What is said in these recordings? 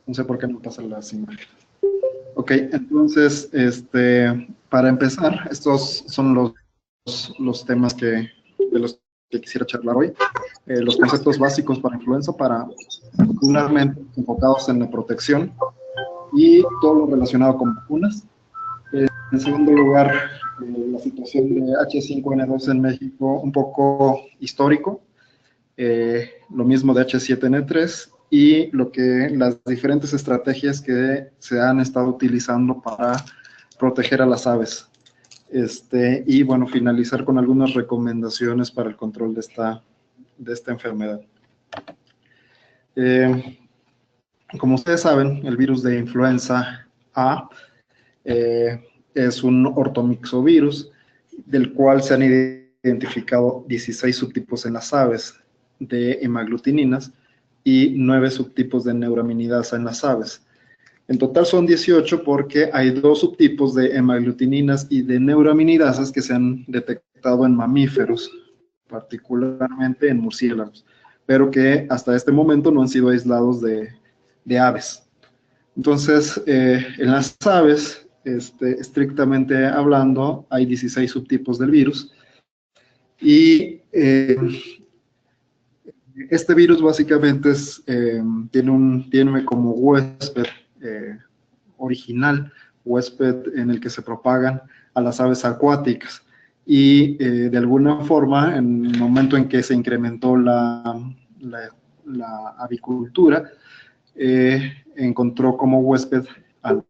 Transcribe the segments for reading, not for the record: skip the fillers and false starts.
No sé por qué no pasan las imágenes. Ok, entonces, para empezar, estos son los temas de los que quisiera charlar hoy. Los conceptos básicos para influenza, particularmente enfocados en la protección y todo lo relacionado con vacunas. En segundo lugar, la situación de H5N2 en México, un poco histórico, lo mismo de H7N3 y las diferentes estrategias que se han estado utilizando para proteger a las aves. Y bueno, finalizar con algunas recomendaciones para el control de esta enfermedad. Como ustedes saben, el virus de influenza A es un ortomixovirus del cual se han identificado 16 subtipos en las aves de hemaglutininas y 9 subtipos de neuraminidasa en las aves. En total son 18 porque hay 2 subtipos de hemaglutininas y de neuraminidasas que se han detectado en mamíferos, particularmente en murciélagos, pero que hasta este momento no han sido aislados de aves. Entonces, en las aves, estrictamente hablando, hay 16 subtipos del virus y este virus básicamente tiene como huésped original, huésped en el que se propagan a las aves acuáticas. Y de alguna forma, en el momento en que se incrementó la avicultura, encontró como huésped al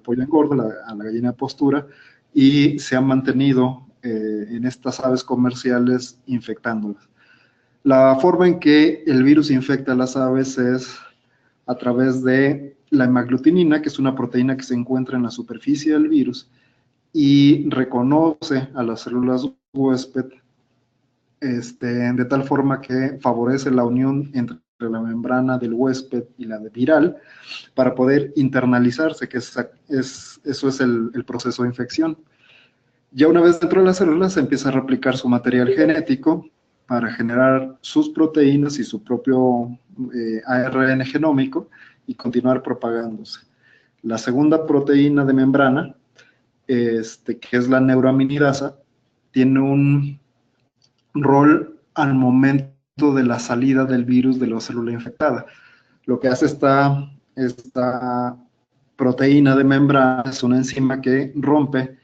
pollo engordo, a la gallina de postura, y se ha mantenido en estas aves comerciales infectándolas. La forma en que el virus infecta a las aves es a través de la hemaglutinina, que es una proteína que se encuentra en la superficie del virus y reconoce a las células huésped de tal forma que favorece la unión entre la membrana del huésped y la de viral para poder internalizarse, que eso es el proceso de infección. Ya una vez dentro de las células se empieza a replicar su material genético para generar sus proteínas y su propio ARN genómico y continuar propagándose. La segunda proteína de membrana, que es la neuraminidasa, tiene un rol al momento de la salida del virus de la célula infectada. Lo que hace esta proteína de membrana es una enzima que rompe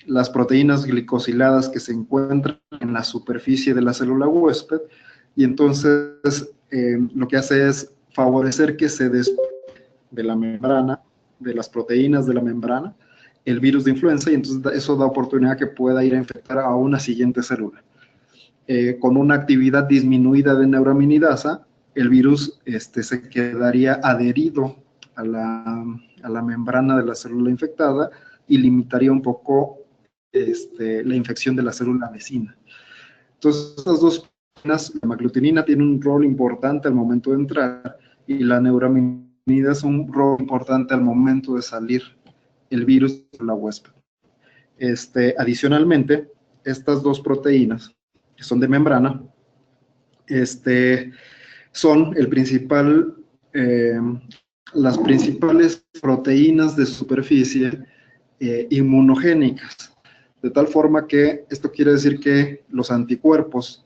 las proteínas glicosiladas que se encuentran en la superficie de la célula huésped y entonces lo que hace es favorecer que se despegue de la membrana, de las proteínas de la membrana, el virus de influenza y entonces eso da oportunidad que pueda ir a infectar a una siguiente célula. Con una actividad disminuida de neuraminidasa, el virus se quedaría adherido a la membrana de la célula infectada y limitaría un poco la infección de la célula vecina. Entonces, estas dos proteínas, la hemaglutinina tiene un rol importante al momento de entrar y la neuraminidasa un rol importante al momento de salir el virus de la huésped. Adicionalmente, estas dos proteínas que son de membrana, son las principales proteínas de superficie inmunogénicas, de tal forma que esto quiere decir que los anticuerpos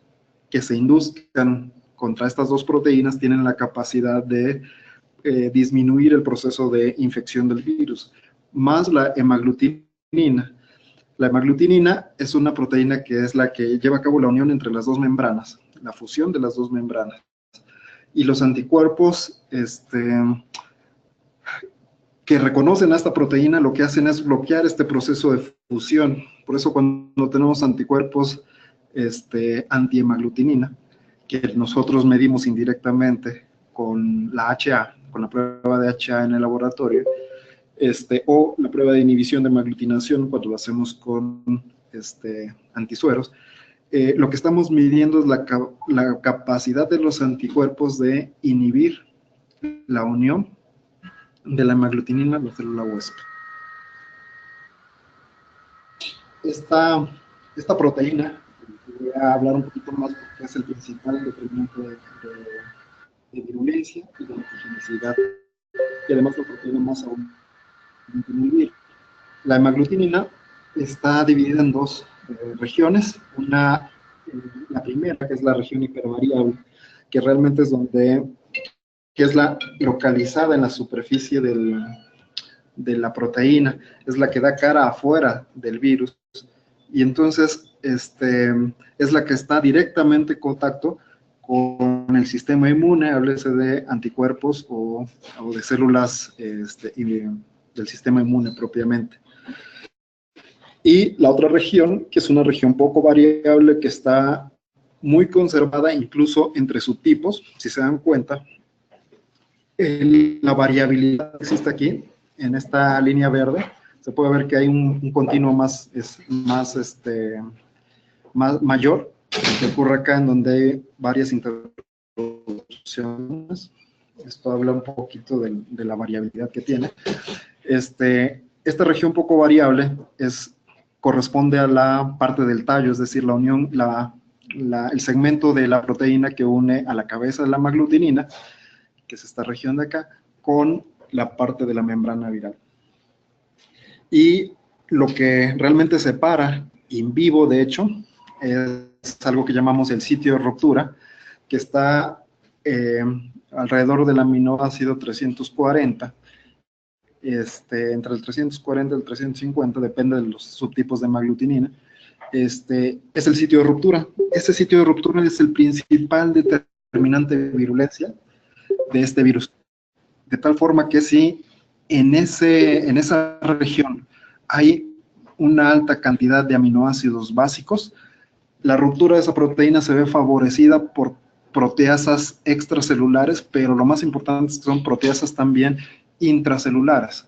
que se induzcan contra estas dos proteínas tienen la capacidad de disminuir el proceso de infección del virus, más la hemaglutinina. La hemaglutinina es una proteína que es la que lleva a cabo la unión entre las dos membranas, la fusión de las dos membranas. Y los anticuerpos que reconocen a esta proteína lo que hacen es bloquear este proceso de fusión. Por eso cuando tenemos anticuerpos anti-hemaglutinina, que nosotros medimos indirectamente con la HA, con la prueba de HA en el laboratorio, o la prueba de inhibición de hemaglutinación cuando lo hacemos con antisueros, lo que estamos midiendo es la capacidad de los anticuerpos de inhibir la unión de la hemaglutinina a la célula huésped. Esta proteína, voy a hablar un poquito más porque es el principal determinante de de virulencia y de mutagenicidad, y además la proteína más abundante en el virus. La hemaglutinina está dividida en dos regiones, la primera, que es la región hipervariable, que realmente es que es la localizada en la superficie de la proteína, es la que da cara afuera del virus, y entonces es la que está directamente en contacto con el sistema inmune, háblese de anticuerpos o de células del sistema inmune propiamente. Y la otra región, que es una región poco variable, que está muy conservada incluso entre subtipos, si se dan cuenta, la variabilidad que existe aquí, en esta línea verde, se puede ver que hay un continuo mayor, que ocurre acá en donde hay varias interrupciones. Esto habla un poquito de la variabilidad que tiene. Esta región poco variable corresponde a la parte del tallo, es decir, la unión, el segmento de la proteína que une a la cabeza de la hemaglutinina, que es esta región de acá, con la parte de la membrana viral. Y lo que realmente separa in vivo, de hecho, es algo que llamamos el sitio de ruptura, que está alrededor del aminoácido 340, entre el 340 y el 350, depende de los subtipos de hemaglutinina. Es el sitio de ruptura. Este sitio de ruptura es el principal determinante de virulencia de este virus. De tal forma que si en esa región hay una alta cantidad de aminoácidos básicos, la ruptura de esa proteína se ve favorecida por proteasas extracelulares, pero lo más importante es que son proteasas también intracelulares.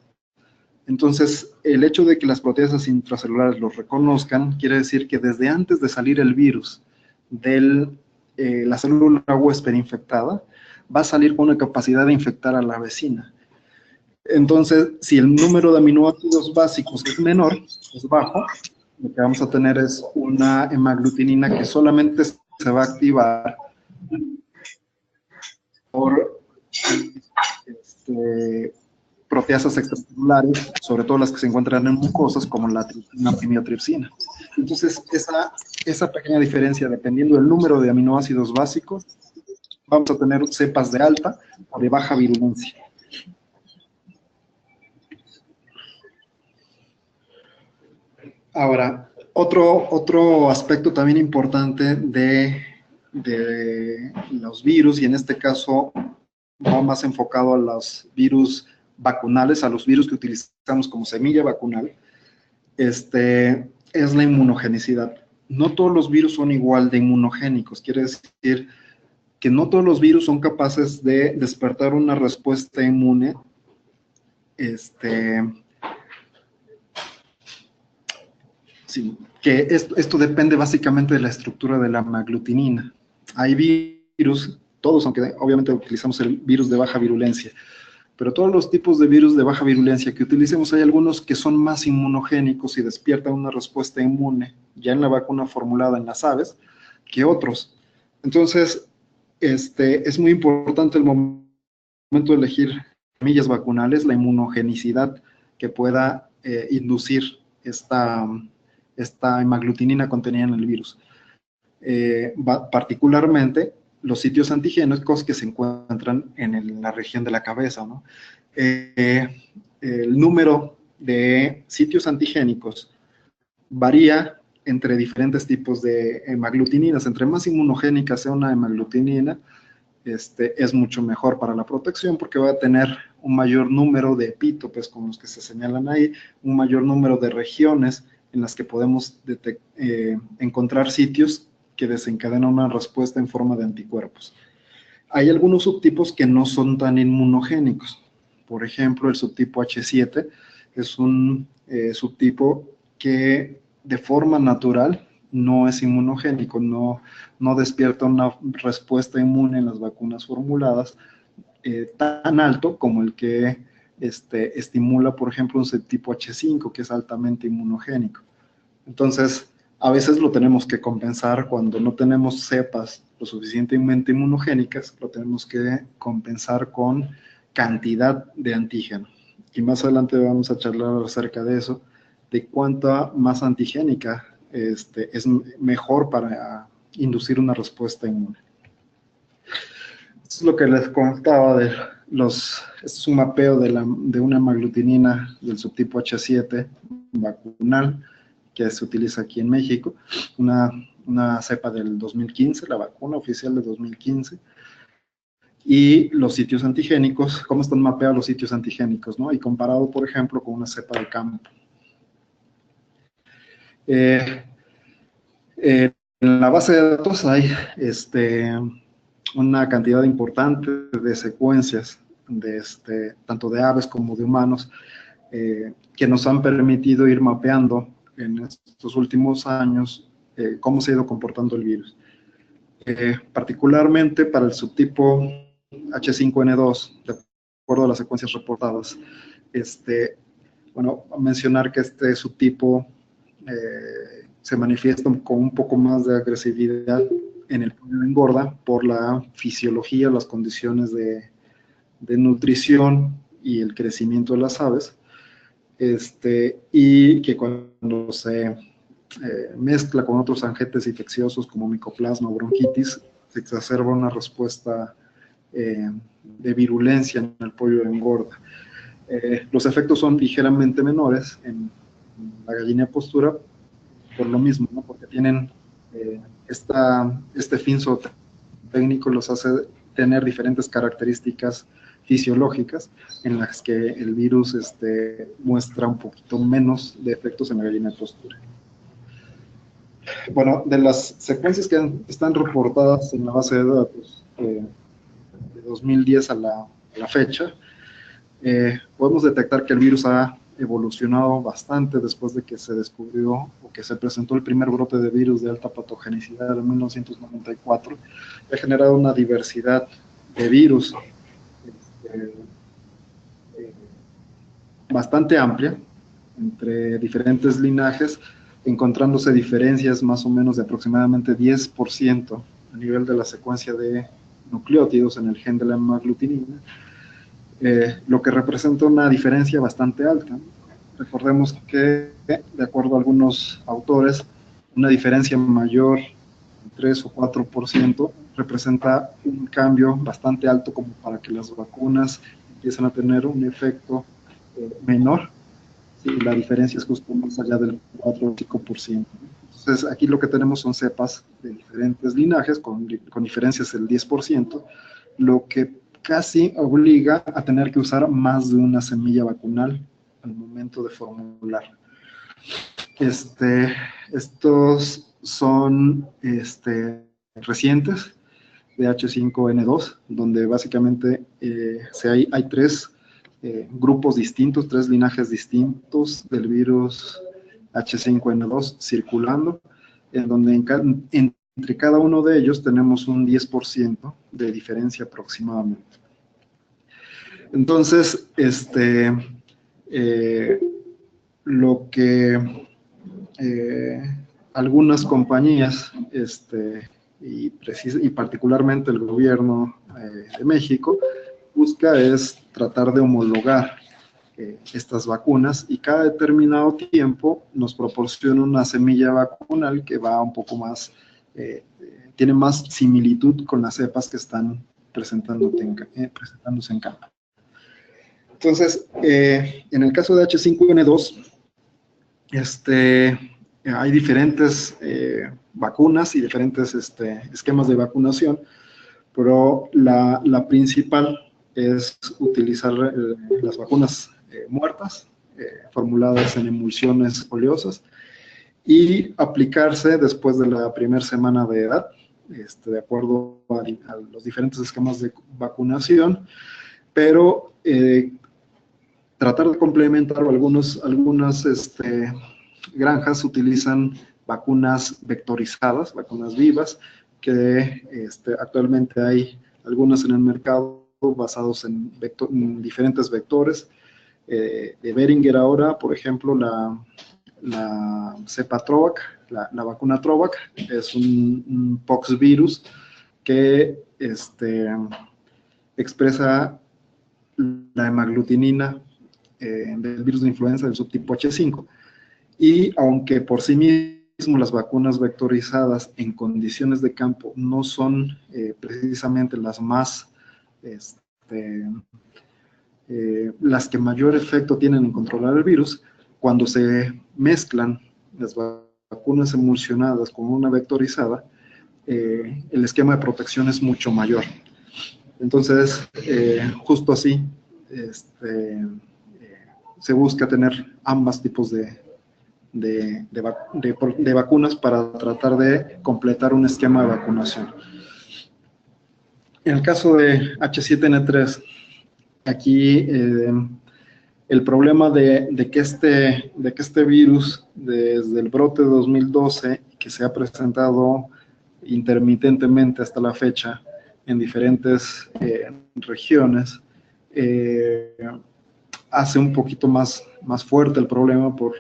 Entonces, el hecho de que las proteasas intracelulares los reconozcan quiere decir que desde antes de salir el virus de la célula huésped infectada, va a salir con una capacidad de infectar a la vecina. Entonces, si el número de aminoácidos básicos es menor, es bajo, lo que vamos a tener es una hemaglutinina que solamente se va a activar por proteasas extracelulares, sobre todo las que se encuentran en mucosas, como la pimiotripsina. Entonces, esa pequeña diferencia, dependiendo del número de aminoácidos básicos, vamos a tener cepas de alta o de baja virulencia. Ahora, otro aspecto también importante de los virus, y en este caso va más enfocado a los virus vacunales, a los virus que utilizamos como semilla vacunal, es la inmunogenicidad. No todos los virus son igual de inmunogénicos, quiere decir que no todos los virus son capaces de despertar una respuesta inmune sí, que esto depende básicamente de la estructura de la hemaglutinina. Hay virus, todos, aunque obviamente utilizamos el virus de baja virulencia, pero todos los tipos de virus de baja virulencia que utilicemos, hay algunos que son más inmunogénicos y despiertan una respuesta inmune ya en la vacuna formulada en las aves que otros. Entonces, es muy importante el momento de elegir semillas vacunales, la inmunogenicidad que pueda inducir esta hemaglutinina contenida en el virus. Particularmente los sitios antigénicos que se encuentran en la región de la cabeza, ¿no? El número de sitios antigénicos varía entre diferentes tipos de hemaglutininas. Entre más inmunogénica sea una hemaglutinina, es mucho mejor para la protección porque va a tener un mayor número de epítopes, como los que se señalan ahí, un mayor número de regiones en las que podemos encontrar sitios que desencadenan una respuesta en forma de anticuerpos. Hay algunos subtipos que no son tan inmunogénicos. Por ejemplo, el subtipo H7 es un subtipo que de forma natural no es inmunogénico, no despierta una respuesta inmune en las vacunas formuladas tan alto como el que estimula, por ejemplo, un subtipo H5, que es altamente inmunogénico. Entonces, a veces lo tenemos que compensar cuando no tenemos cepas lo suficientemente inmunogénicas, lo tenemos que compensar con cantidad de antígeno. Y más adelante vamos a charlar acerca de eso, de cuánta más antigénica es mejor para inducir una respuesta inmune. Esto es lo que les contaba de esto es un mapeo de una hemaglutinina del subtipo H7 vacunal que se utiliza aquí en México, una cepa del 2015, la vacuna oficial de 2015, y los sitios antigénicos, cómo están mapeados los sitios antigénicos, ¿no? Y comparado, por ejemplo, con una cepa de campo. En la base de datos hay una cantidad importante de secuencias, tanto de aves como de humanos, que nos han permitido ir mapeando en estos últimos años cómo se ha ido comportando el virus. Particularmente para el subtipo H5N2, de acuerdo a las secuencias reportadas. Bueno, mencionar que este subtipo se manifiesta con un poco más de agresividad en el pollo engorda por la fisiología, las condiciones de nutrición y el crecimiento de las aves, y que cuando se mezcla con otros agentes infecciosos como micoplasma o bronquitis, se exacerba una respuesta de virulencia en el pollo engorda. Los efectos son ligeramente menores en la gallina de postura, por lo mismo, ¿no? Porque tienen este fin zootécnico los hace tener diferentes características fisiológicas en las que el virus muestra un poquito menos de efectos en la gallina de postura. Bueno, de las secuencias que están reportadas en la base de datos de 2010 a la fecha, podemos detectar que el virus ha evolucionado bastante después de que se descubrió o que se presentó el primer brote de virus de alta patogenicidad en 1994. Ha generado una diversidad de virus bastante amplia entre diferentes linajes, encontrándose diferencias más o menos de aproximadamente 10% a nivel de la secuencia de nucleótidos en el gen de la hemaglutinina, lo que representa una diferencia bastante alta. Recordemos que, de acuerdo a algunos autores, una diferencia mayor, 3 o 4%, representa un cambio bastante alto como para que las vacunas empiecen a tener un efecto menor. Sí, la diferencia es justo más allá del 4 o 5%. Entonces, aquí lo que tenemos son cepas de diferentes linajes, con diferencias del 10%, lo que casi obliga a tener que usar más de una semilla vacunal al momento de formular. Estos son recientes de H5N2, donde básicamente hay tres grupos distintos, tres linajes distintos del virus H5N2 circulando, en donde entre cada uno de ellos tenemos un 10% de diferencia aproximadamente. Entonces, lo que algunas compañías y particularmente el gobierno de México busca es tratar de homologar estas vacunas, y cada determinado tiempo nos proporciona una semilla vacunal que va un poco más, tiene más similitud con las cepas que están presentándose en campo. Entonces, en el caso de H5N2, hay diferentes vacunas y diferentes esquemas de vacunación, pero la principal es utilizar las vacunas muertas, formuladas en emulsiones oleosas, y aplicarse después de la primera semana de edad, de acuerdo a los diferentes esquemas de vacunación, pero tratar de complementar, algunas granjas utilizan vacunas vectorizadas, vacunas vivas, que actualmente hay algunas en el mercado basados en diferentes vectores. De Beringer ahora, por ejemplo, la cepa Trovac, la vacuna Trovac, es un poxvirus que expresa la hemaglutinina del virus de influenza del subtipo H5. Y aunque por sí mismo las vacunas vectorizadas en condiciones de campo no son precisamente las más, las que mayor efecto tienen en controlar el virus, cuando se mezclan las vacunas emulsionadas con una vectorizada, el esquema de protección es mucho mayor. Entonces, justo así, se busca tener ambos tipos de vacunas para tratar de completar un esquema de vacunación. En el caso de H7N3, aquí el problema de que este virus, desde el brote de 2012, que se ha presentado intermitentemente hasta la fecha en diferentes regiones, hace un poquito más fuerte el problema por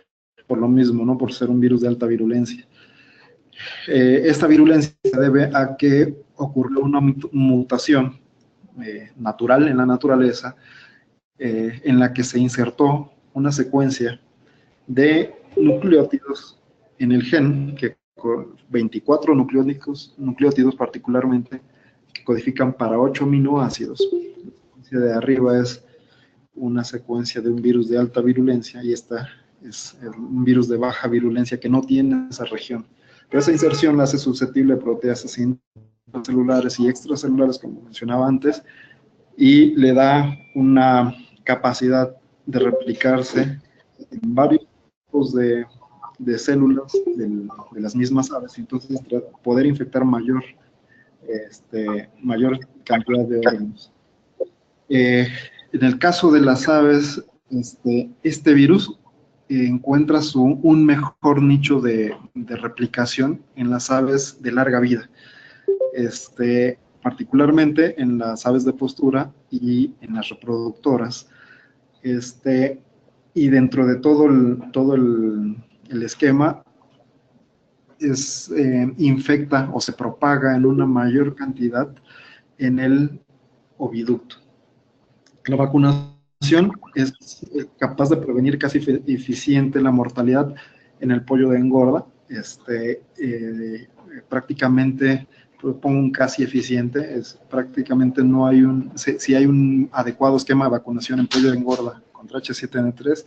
lo mismo, ¿no? Por ser un virus de alta virulencia. Esta virulencia se debe a que ocurrió una mutación natural en la naturaleza, en la que se insertó una secuencia de nucleótidos en el gen, que 24 nucleótidos particularmente, que codifican para 8 aminoácidos. La secuencia de arriba es una secuencia de un virus de alta virulencia y esta es un virus de baja virulencia que no tiene esa región. Pero esa inserción la hace susceptible a proteasas intracelulares y extracelulares, como mencionaba antes, y le da una capacidad de replicarse en varios tipos de células de las mismas aves, y entonces poder infectar mayor cantidad de órganos. En el caso de las aves, este virus encuentra un mejor nicho de replicación en las aves de larga vida, particularmente en las aves de postura y en las reproductoras. Y dentro de todo el esquema, infecta o se propaga en una mayor cantidad en el oviducto. La vacunación es capaz de prevenir casi eficiente la mortalidad en el pollo de engorda. Prácticamente, pongo un casi eficiente, prácticamente no hay si hay un adecuado esquema de vacunación en pollo de engorda contra H7N3,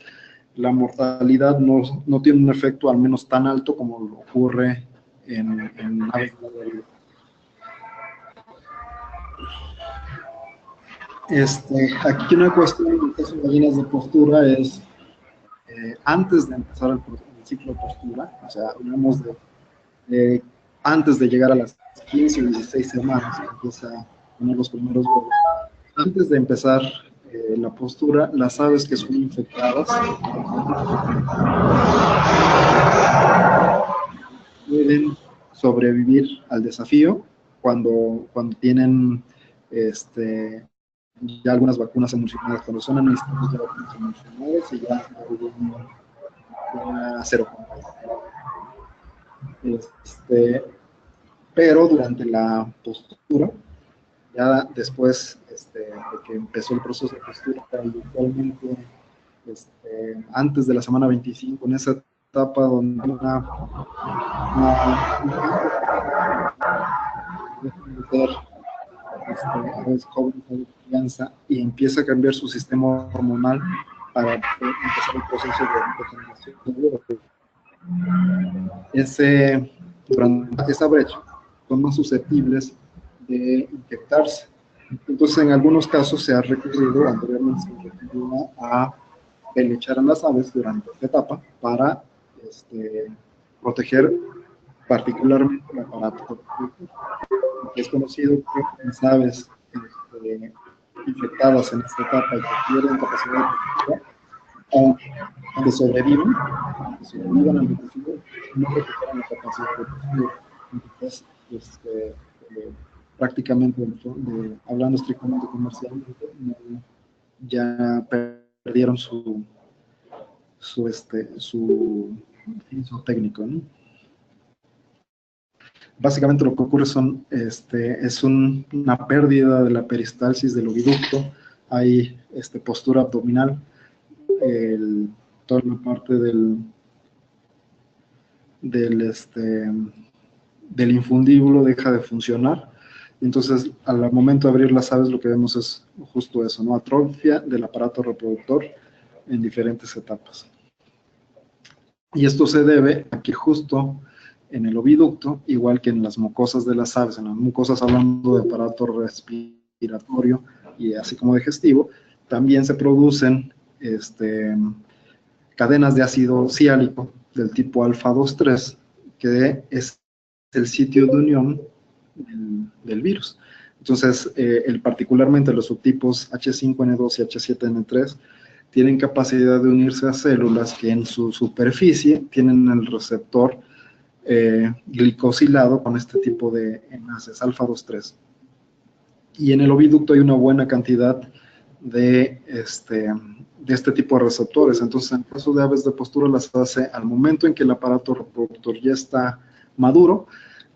la mortalidad no tiene un efecto al menos tan alto como lo ocurre en aves de larga vida. Aquí una cuestión en el caso de gallinas de postura es, antes de empezar el ciclo de postura, o sea, hablamos de antes de llegar a las 15 o 16 semanas, que empieza a poner los primeros huevos, antes de empezar la postura, las aves que son infectadas pueden sobrevivir al desafío cuando tienen ya algunas vacunas emulsionadas, cuando son administrados de vacunas emulsionadas y ya una cero. Pero durante la postura, ya después de que empezó el proceso de postura, habitualmente antes de la semana 25, en esa etapa donde aves jóvenes de crianza y empieza a cambiar su sistema hormonal para empezar el proceso de generación. Durante esa brecha son más susceptibles de infectarse. Entonces, en algunos casos se ha recurrido, anteriormente se recurrió a pelechar a las aves durante esta etapa para proteger particularmente el aparato. Es conocido que las aves infectadas en esta etapa y que pierden capacidad de protección, aunque sobrevivan al desafío, no recuperan la capacidad de protección. Entonces, prácticamente, hablando estrictamente comercialmente, ya perdieron su técnico, ¿no? Básicamente lo que ocurre es una pérdida de la peristalsis del oviducto, hay postura abdominal, toda la parte del infundíbulo deja de funcionar. Entonces, al momento de abrir las aves, lo que vemos es justo eso, ¿no? Atrofia del aparato reproductor en diferentes etapas. Y esto se debe a que justo en el oviducto, igual que en las mucosas de las aves, en las mucosas hablando de aparato respiratorio y así como digestivo, también se producen cadenas de ácido ciálico del tipo alfa 2,3, que es el sitio de unión del virus. Entonces, particularmente los subtipos H5N2 y H7N3 tienen capacidad de unirse a células que en su superficie tienen el receptor glicosilado con este tipo de enlaces, alfa 2,3. Y en el oviducto hay una buena cantidad de este tipo de receptores. Entonces, en el caso de aves de postura, las hace al momento en que el aparato reproductor ya está maduro,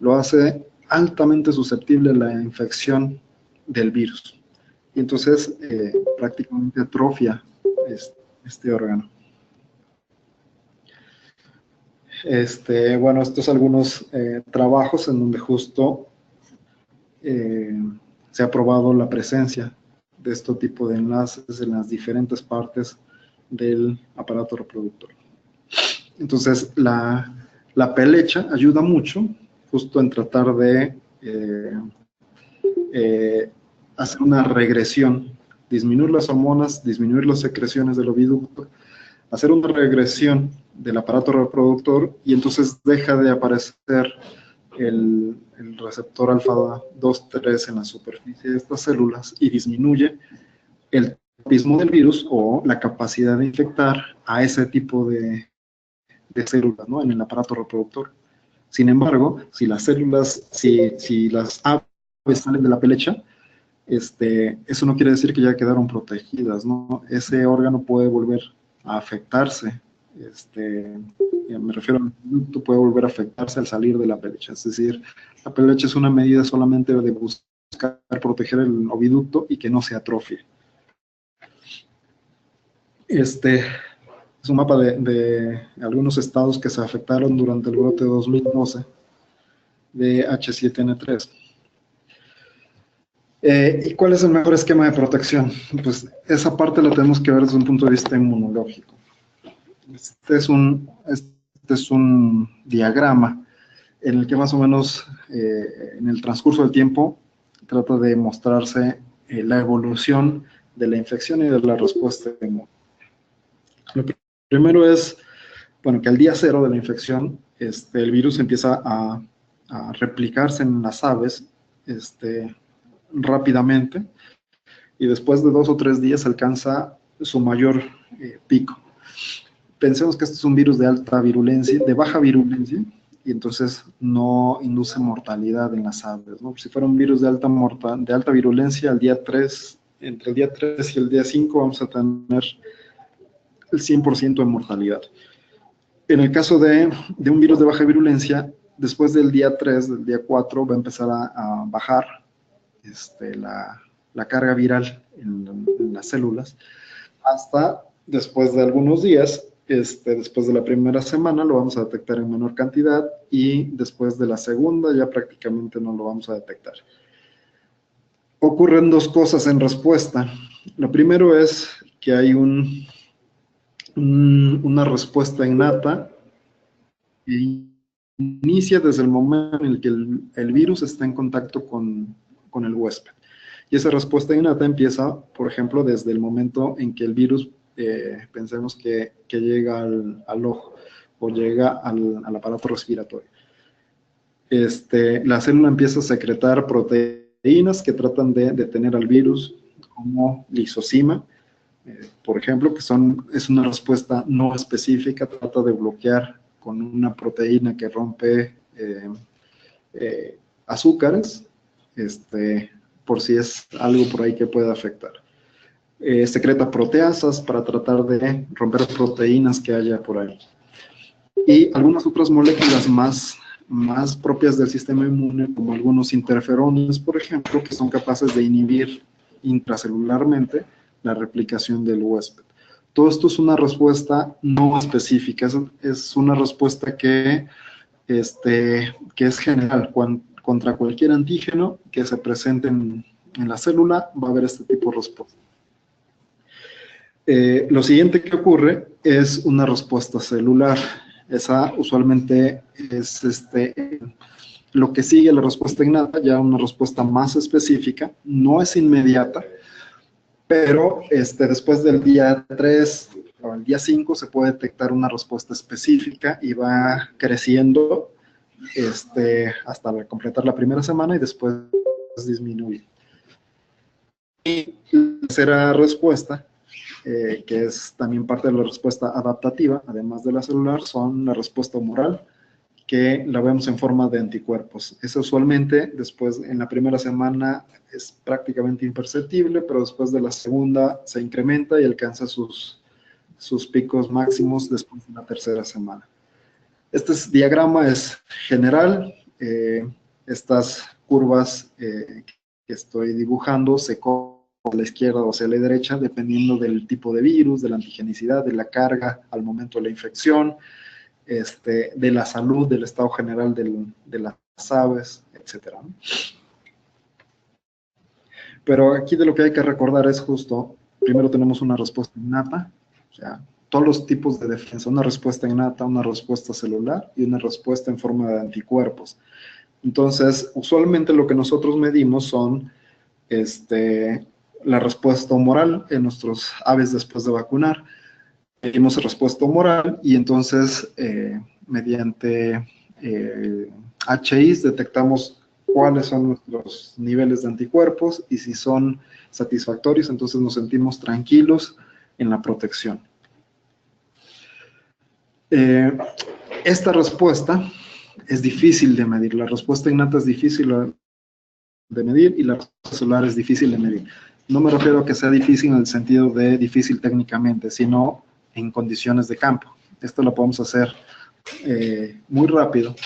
lo hace altamente susceptible a la infección del virus. Y entonces, prácticamente atrofia este órgano. Bueno, estos son algunos trabajos en donde justo se ha probado la presencia de este tipo de enlaces en las diferentes partes del aparato reproductor. Entonces, la pelecha ayuda mucho justo en tratar de hacer una regresión, disminuir las hormonas, disminuir las secreciones del oviducto, hacer una regresión del aparato reproductor y entonces deja de aparecer el receptor alfa 2,3 en la superficie de estas células y disminuye el tropismo del virus o la capacidad de infectar a ese tipo de células, ¿no? En el aparato reproductor. Sin embargo, si las células, si las aves salen de la pelecha, eso no quiere decir que ya quedaron protegidas, ¿no? Ese órgano puede volver a afectarse. Me refiero al producto, puede volver a afectarse al salir de la pelecha. Es decir, la pelecha es una medida solamente de buscar proteger el oviducto y que no se atrofie. Es un mapa de algunos estados que se afectaron durante el brote de 2012 de H7N3. ¿Y cuál es el mejor esquema de protección? Pues esa parte la tenemos que ver desde un punto de vista inmunológico. Este es un diagrama en el que más o menos en el transcurso del tiempo trata de mostrarse la evolución de la infección y de la respuesta inmune. Lo primero es, bueno, que al día cero de la infección, el virus empieza a replicarse en las aves rápidamente y después de 2 o 3 días alcanza su mayor pico. Pensemos que este es un virus de alta virulencia, de baja virulencia, y entonces no induce mortalidad en las aves, ¿no? Si fuera un virus de alta virulencia, al día 3, entre el día 3 y el día 5 vamos a tener el 100% de mortalidad. En el caso de un virus de baja virulencia, después del día 3, del día 4, va a empezar a bajar la carga viral en las células, hasta después de algunos días, después de la primera semana lo vamos a detectar en menor cantidad y después de la segunda ya prácticamente no lo vamos a detectar. Ocurren 2 cosas en respuesta. Lo primero es que hay una respuesta innata que inicia desde el momento en el que el virus está en contacto con el huésped. Y esa respuesta innata empieza, por ejemplo, desde el momento en que el virus, pensemos que llega al ojo o llega al aparato respiratorio. La célula empieza a secretar proteínas que tratan de detener al virus, como lisozima, por ejemplo, que es una respuesta no específica, trata de bloquear con una proteína que rompe azúcares, por si es algo por ahí que pueda afectar. Secreta proteasas para tratar de romper proteínas que haya por ahí. Y algunas otras moléculas más más propias del sistema inmune, como algunos interferones, por ejemplo, que son capaces de inhibir intracelularmente la replicación del huésped. Todo esto es una respuesta no específica, es una respuesta que es general. Contra cualquier antígeno que se presente en la célula, va a haber este tipo de respuesta. Lo siguiente que ocurre es una respuesta celular. Esa usualmente es lo que sigue la respuesta innata, ya una respuesta más específica, no es inmediata, pero después del día 3 o el día 5 se puede detectar una respuesta específica y va creciendo hasta completar la primera semana y después disminuye. Y la tercera respuesta, que es también parte de la respuesta adaptativa, además de la celular, son la respuesta humoral, que la vemos en forma de anticuerpos. Eso usualmente, después, en la primera semana, es prácticamente imperceptible, pero después de la segunda se incrementa y alcanza sus picos máximos después de la tercera semana. Este diagrama es general. Estas curvas que estoy dibujando se corren a la izquierda o hacia la derecha, dependiendo del tipo de virus, de la antigenicidad, de la carga al momento de la infección, de la salud, del estado general de las aves, etc. Pero aquí de lo que hay que recordar es justo, primero tenemos una respuesta innata, o sea, todos los tipos de defensa, una respuesta innata, una respuesta celular y una respuesta en forma de anticuerpos. Entonces, usualmente lo que nosotros medimos son la respuesta humoral en nuestros aves después de vacunar. Medimos respuesta humoral y entonces mediante HIs detectamos cuáles son nuestros niveles de anticuerpos y si son satisfactorios, entonces nos sentimos tranquilos en la protección. Esta respuesta es difícil de medir. La respuesta innata es difícil de medir y la respuesta celular es difícil de medir. No me refiero a que sea difícil en el sentido de difícil técnicamente, sino en condiciones de campo. Esto lo podemos hacer muy rápido,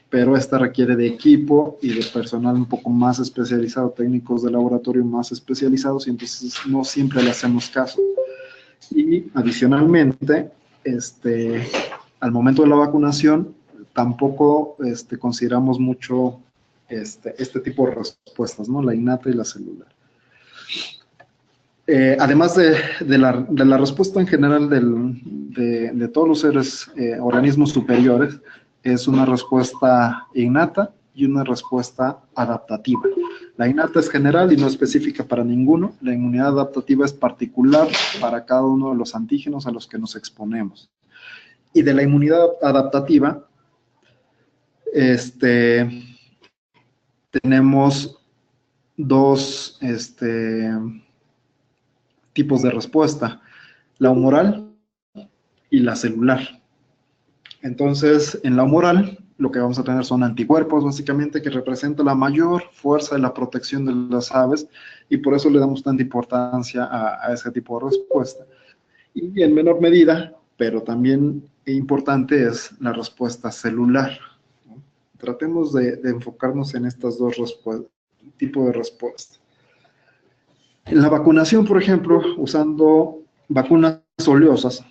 pero esta requiere de equipo y de personal un poco más especializado, técnicos de laboratorio más especializados, y entonces no siempre le hacemos caso. Y adicionalmente, al momento de la vacunación, tampoco consideramos mucho este tipo de respuestas, ¿no? La innata y la celular. Además de la respuesta en general de todos los seres, organismos superiores, es una respuesta innata y una respuesta adaptativa. La innata es general y no específica para ninguno. La inmunidad adaptativa es particular para cada uno de los antígenos a los que nos exponemos. Y de la inmunidad adaptativa, tenemos dos tipos de respuesta, la humoral y la celular. Entonces, en la humoral, lo que vamos a tener son anticuerpos, básicamente, que representan la mayor fuerza de la protección de las aves, y por eso le damos tanta importancia a ese tipo de respuesta. Y en menor medida, pero también importante, es la respuesta celular. Tratemos de enfocarnos en estas dos tipos de respuesta. En la vacunación, por ejemplo, usando vacunas oleosas,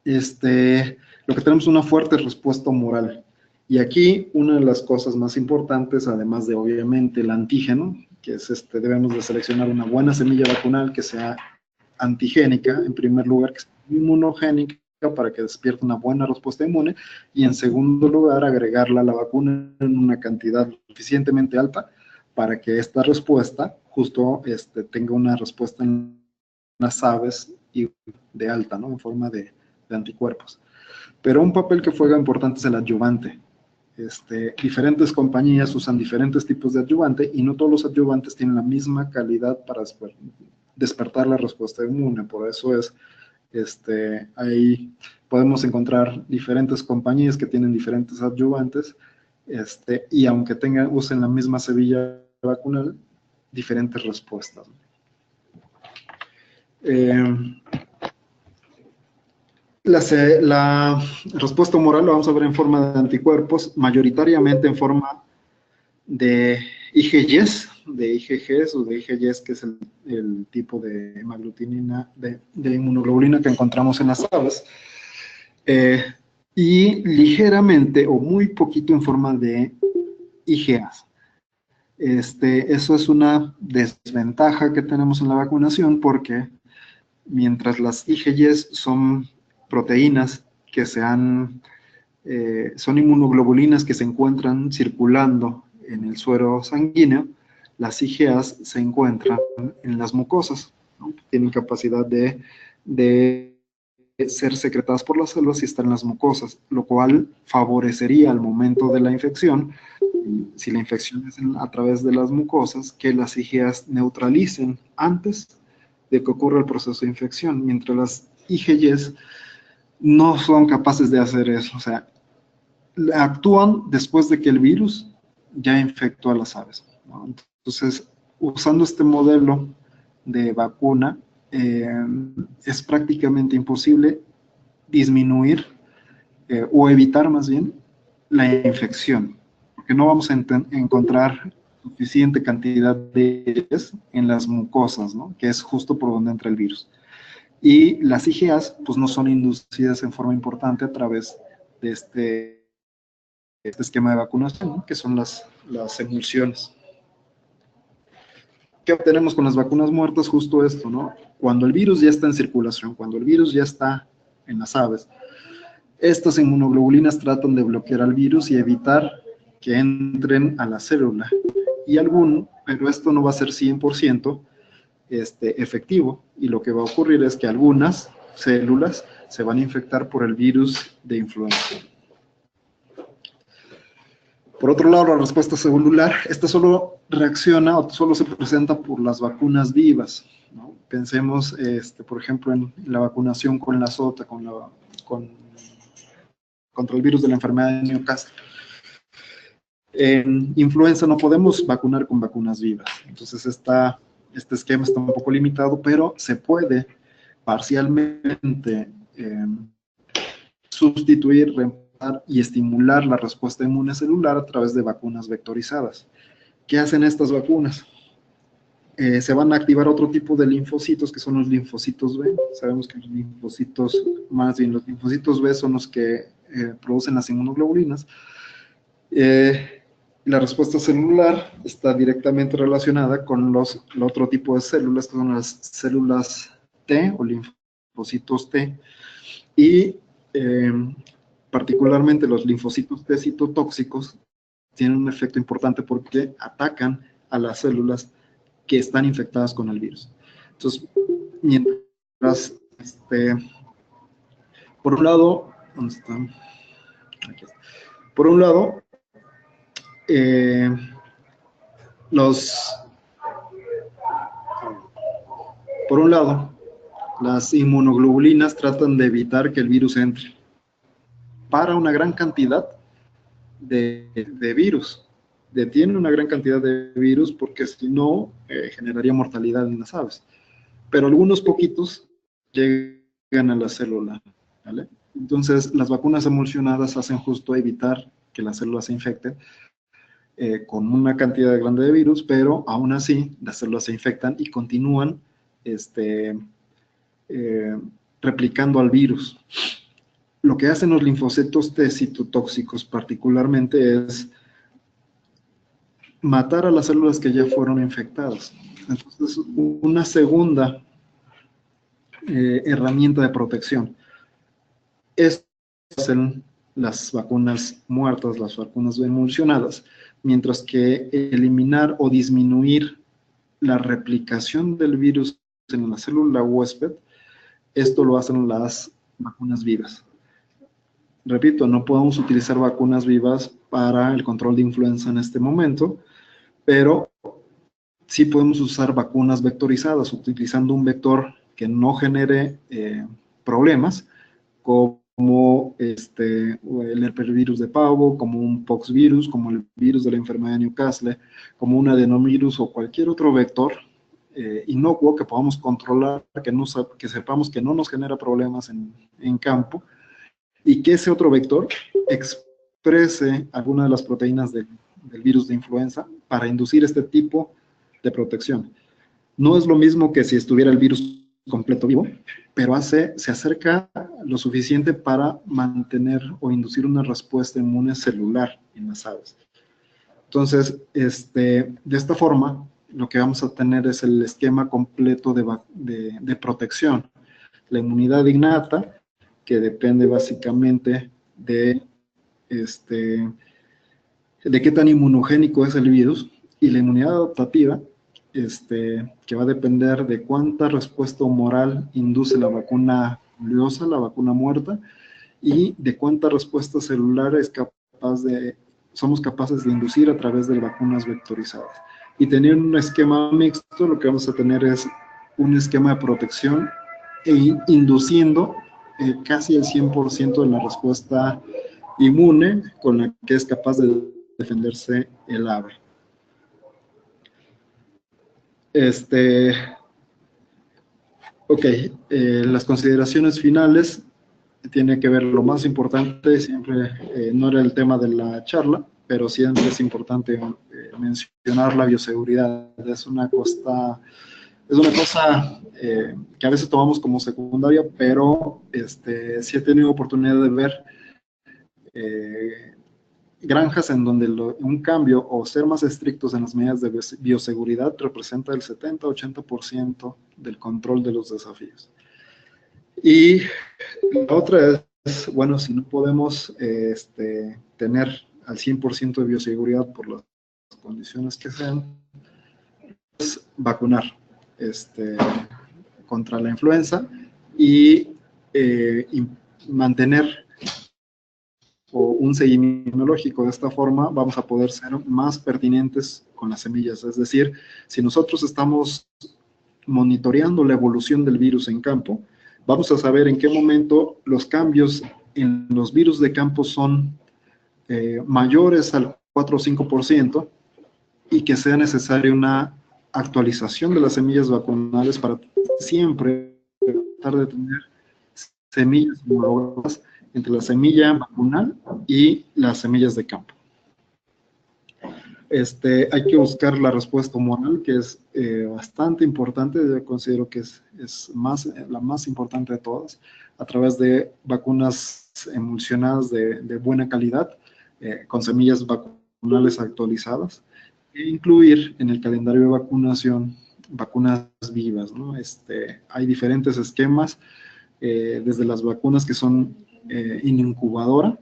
lo que tenemos es una fuerte respuesta humoral. Y aquí una de las cosas más importantes, además de obviamente el antígeno, que es debemos de seleccionar una buena semilla vacunal que sea antigénica, en primer lugar, que sea inmunogénica para que despierte una buena respuesta inmune, y en segundo lugar, agregarla a la vacuna en una cantidad suficientemente alta para que esta respuesta justo tenga una respuesta en las aves y de alta, ¿no? En forma de anticuerpos. Pero un papel que juega importante es el adyuvante. Diferentes compañías usan diferentes tipos de adyuvante y no todos los adyuvantes tienen la misma calidad para despertar la respuesta inmune. Por eso ahí podemos encontrar diferentes compañías que tienen diferentes adyuvantes y aunque usen la misma semilla vacunal, diferentes respuestas. La respuesta humoral la vamos a ver en forma de anticuerpos, mayoritariamente en forma de IgGs, o de IgGs, que es el tipo de hemaglutinina, de inmunoglobulina que encontramos en las aves, y ligeramente o muy poquito en forma de IgAs. Eso es una desventaja que tenemos en la vacunación, porque mientras las IgGs son proteínas que son inmunoglobulinas que se encuentran circulando en el suero sanguíneo, las IgAs se encuentran en las mucosas, ¿no? Tienen capacidad de ser secretadas por las células y estar en las mucosas, lo cual favorecería al momento de la infección, si la infección es a través de las mucosas, que las IgAs neutralicen antes de que ocurra el proceso de infección, mientras las IgGs no son capaces de hacer eso. O sea, actúan después de que el virus ya infectó a las aves, ¿no? Entonces, usando este modelo de vacuna, es prácticamente imposible disminuir o evitar más bien la infección, porque no vamos a encontrar suficiente cantidad de ellas en las mucosas, ¿no? Que es justo por donde entra el virus. Y las IgAs pues no son inducidas en forma importante a través de este esquema de vacunación, ¿no? Que son las emulsiones. ¿Qué obtenemos con las vacunas muertas? Justo esto, ¿no? Cuando el virus ya está en circulación, cuando el virus ya está en las aves, estas inmunoglobulinas tratan de bloquear al virus y evitar que entren a la célula. Pero esto no va a ser 100% efectivo, y lo que va a ocurrir es que algunas células se van a infectar por el virus de influenza. Por otro lado, la respuesta celular, esta solo reacciona o solo se presenta por las vacunas vivas, ¿no? Pensemos, por ejemplo, en la vacunación con la sota, contra el virus de la enfermedad de Newcastle. En influenza no podemos vacunar con vacunas vivas, entonces este esquema está un poco limitado, pero se puede parcialmente sustituir, reemplazar y estimular la respuesta inmune celular a través de vacunas vectorizadas. ¿Qué hacen estas vacunas? Se van a activar otro tipo de linfocitos, que son los linfocitos B. Sabemos que los linfocitos B son los que producen las inmunoglobulinas. La respuesta celular está directamente relacionada con el otro tipo de células, que son las células T o linfocitos T, y particularmente los linfocitos T citotóxicos tienen un efecto importante porque atacan a las células que están infectadas con el virus. Entonces, mientras, por un lado, ¿dónde está? Aquí está. Por un lado, las inmunoglobulinas tratan de evitar que el virus entre para una gran cantidad de virus. Detiene una gran cantidad de virus porque si no, generaría mortalidad en las aves. Pero algunos poquitos llegan a la célula, ¿vale? Entonces, las vacunas emulsionadas hacen justo evitar que las células se infecten con una cantidad grande de virus, pero aún así las células se infectan y continúan replicando al virus. Lo que hacen los linfocitos T citotóxicos particularmente es matar a las células que ya fueron infectadas. Entonces, una segunda herramienta de protección. Estas hacen las vacunas muertas, las vacunas emulsionadas, mientras que eliminar o disminuir la replicación del virus en la célula huésped, esto lo hacen las vacunas vivas. Repito, no podemos utilizar vacunas vivas para el control de influenza en este momento, pero sí podemos usar vacunas vectorizadas, utilizando un vector que no genere problemas, como el herpesvirus de pavo, como un poxvirus, como el virus de la enfermedad de Newcastle, como un adenovirus o cualquier otro vector inocuo, que podamos controlar, que sepamos que no nos genera problemas en campo, y que ese otro vector exprese alguna de las proteínas del virus de influenza para inducir este tipo de protección. No es lo mismo que si estuviera el virus completo vivo, pero se acerca lo suficiente para mantener o inducir una respuesta inmune celular en las aves. Entonces, de esta forma, lo que vamos a tener es el esquema completo de protección. La inmunidad innata, que depende básicamente de qué tan inmunogénico es el virus, y la inmunidad adaptativa, que va a depender de cuánta respuesta humoral induce la vacuna foliosa, la vacuna muerta, y de cuánta respuesta celular somos capaces de inducir a través de vacunas vectorizadas. Y teniendo un esquema mixto, lo que vamos a tener es un esquema de protección induciendo casi el 100% de la respuesta inmune con la que es capaz de defenderse el ave. Ok, las consideraciones finales tiene que ver lo más importante, siempre no era el tema de la charla, pero siempre es importante mencionar la bioseguridad. Es una cosa que a veces tomamos como secundaria, pero sí he tenido oportunidad de ver granjas en donde un cambio o ser más estrictos en las medidas de bioseguridad representa el 70-80% del control de los desafíos. Y la otra es, bueno, si no podemos tener al 100% de bioseguridad por las condiciones que sean, es vacunar contra la influenza y mantener un seguimiento inmunológico. De esta forma vamos a poder ser más pertinentes con las semillas. Es decir, si nosotros estamos monitoreando la evolución del virus en campo, vamos a saber en qué momento los cambios en los virus de campo son mayores al 4 o 5% y que sea necesaria una actualización de las semillas vacunales para siempre tratar de tener semillas homologadas entre la semilla vacunal y las semillas de campo. Hay que buscar la respuesta humoral, que es bastante importante. Yo considero que es la más importante de todas, a través de vacunas emulsionadas de buena calidad, con semillas vacunales actualizadas, e incluir en el calendario de vacunación vacunas vivas, ¿no? Hay diferentes esquemas, desde las vacunas que son in incubadora,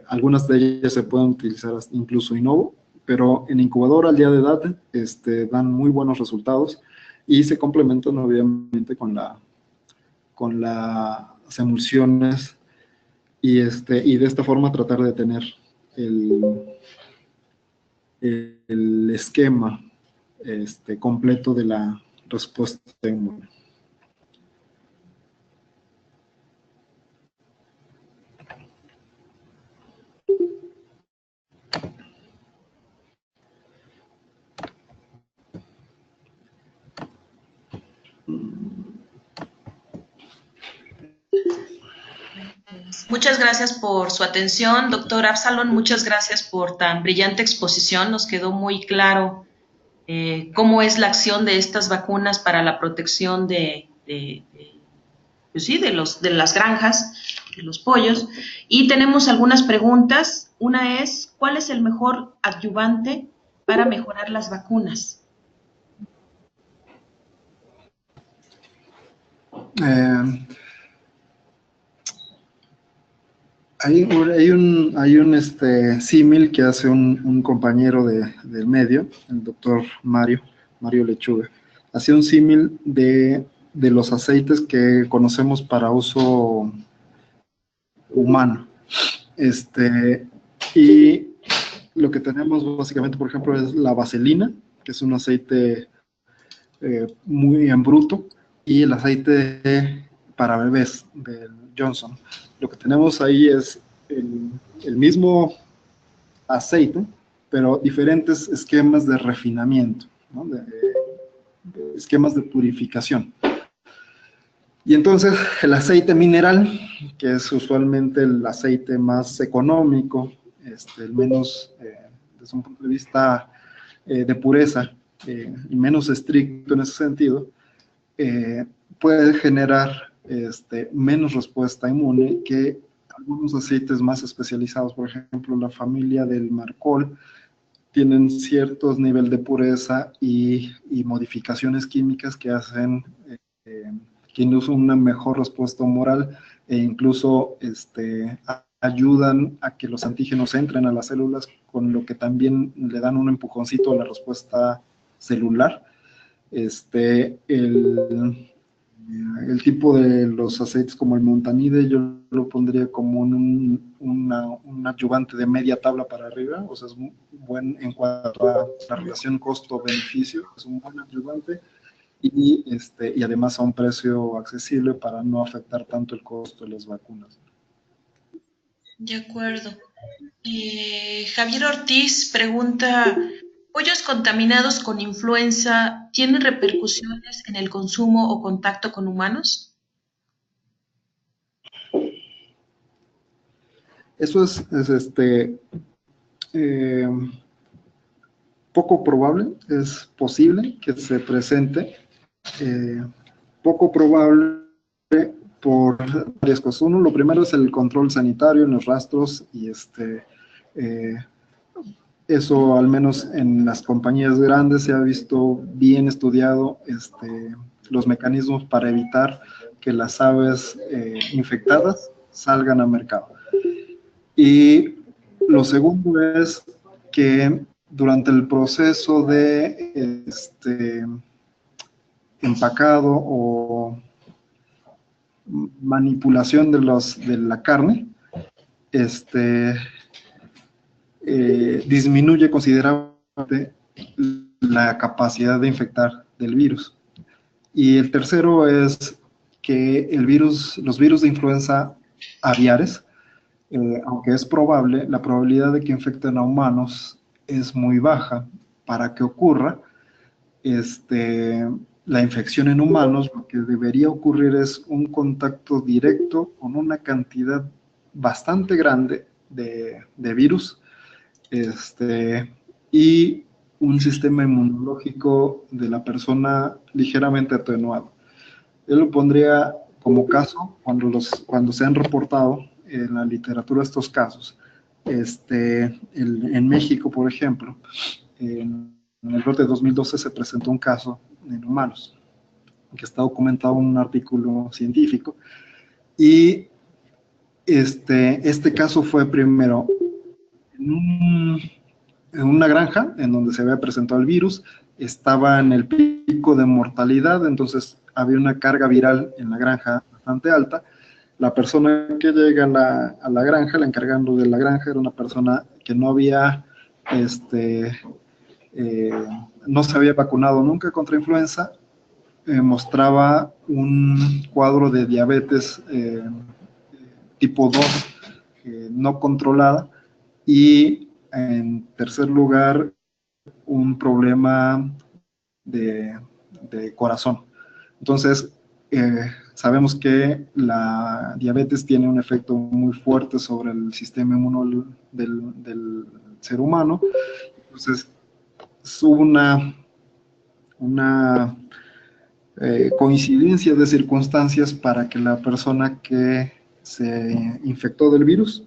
algunas de ellas se pueden utilizar incluso in ovo, pero en incubadora al día de edad dan muy buenos resultados y se complementan obviamente con las emulsiones y de esta forma tratar de tener el esquema completo de la respuesta inmune. Muchas gracias por su atención, doctor Absalón. Muchas gracias por tan brillante exposición. Nos quedó muy claro cómo es la acción de estas vacunas para la protección pues sí, de las granjas, de los pollos. Y tenemos algunas preguntas. Una es, ¿cuál es el mejor adyuvante para mejorar las vacunas? Hay un símil que hace un compañero del medio, el doctor Mario Lechuga. Hace un símil de los aceites que conocemos para uso humano. Y lo que tenemos básicamente, por ejemplo, es la vaselina, que es un aceite muy en bruto, y el aceite para bebés del Johnson. Lo que tenemos ahí es el mismo aceite, pero diferentes esquemas de refinamiento, ¿no? esquemas de purificación. Y entonces el aceite mineral, que es usualmente el aceite más económico, el menos, desde un punto de vista de pureza, y menos estricto en ese sentido, puede generar menos respuesta inmune que algunos aceites más especializados. Por ejemplo, la familia del Marcol tienen ciertos niveles de pureza y modificaciones químicas que hacen que inducen una mejor respuesta humoral e incluso ayudan a que los antígenos entren a las células, con lo que también le dan un empujoncito a la respuesta celular. El tipo de los aceites como el Montanide, yo lo pondría como un adyuvante de media tabla para arriba, o sea, es muy buen en cuanto a la relación costo-beneficio, es un buen adyuvante y además a un precio accesible para no afectar tanto el costo de las vacunas. De acuerdo. Javier Ortiz pregunta, ¿pollos contaminados con influenza tienen repercusiones en el consumo o contacto con humanos? Eso es poco probable, es posible que se presente, poco probable por varias cosas. Uno, lo primero es el control sanitario en los rastros y eso al menos en las compañías grandes se ha visto bien estudiado los mecanismos para evitar que las aves infectadas salgan al mercado. Y lo segundo es que durante el proceso de empacado o manipulación de la carne, disminuye considerablemente la capacidad de infectar del virus. Y el tercero es que los virus de influenza aviares, aunque es probable, la probabilidad de que infecten a humanos es muy baja. Para que ocurra la infección en humanos, lo que debería ocurrir es un contacto directo con una cantidad bastante grande de virus y un sistema inmunológico de la persona ligeramente atenuado. Yo lo pondría como caso cuando se han reportado en la literatura estos casos. En México, por ejemplo, en el brote de 2012 se presentó un caso en humanos, que está documentado en un artículo científico, y este caso fue primero en una granja en donde se había presentado el virus, estaba en el pico de mortalidad, entonces había una carga viral en la granja bastante alta. La persona que llega a la granja, el encargado de la granja, era una persona que no había, no se había vacunado nunca contra influenza, mostraba un cuadro de diabetes tipo 2 no controlada, y en tercer lugar un problema de corazón. Entonces, sabemos que la diabetes tiene un efecto muy fuerte sobre el sistema inmune del ser humano. Entonces, hubo una coincidencia de circunstancias para que la persona que se infectó del virus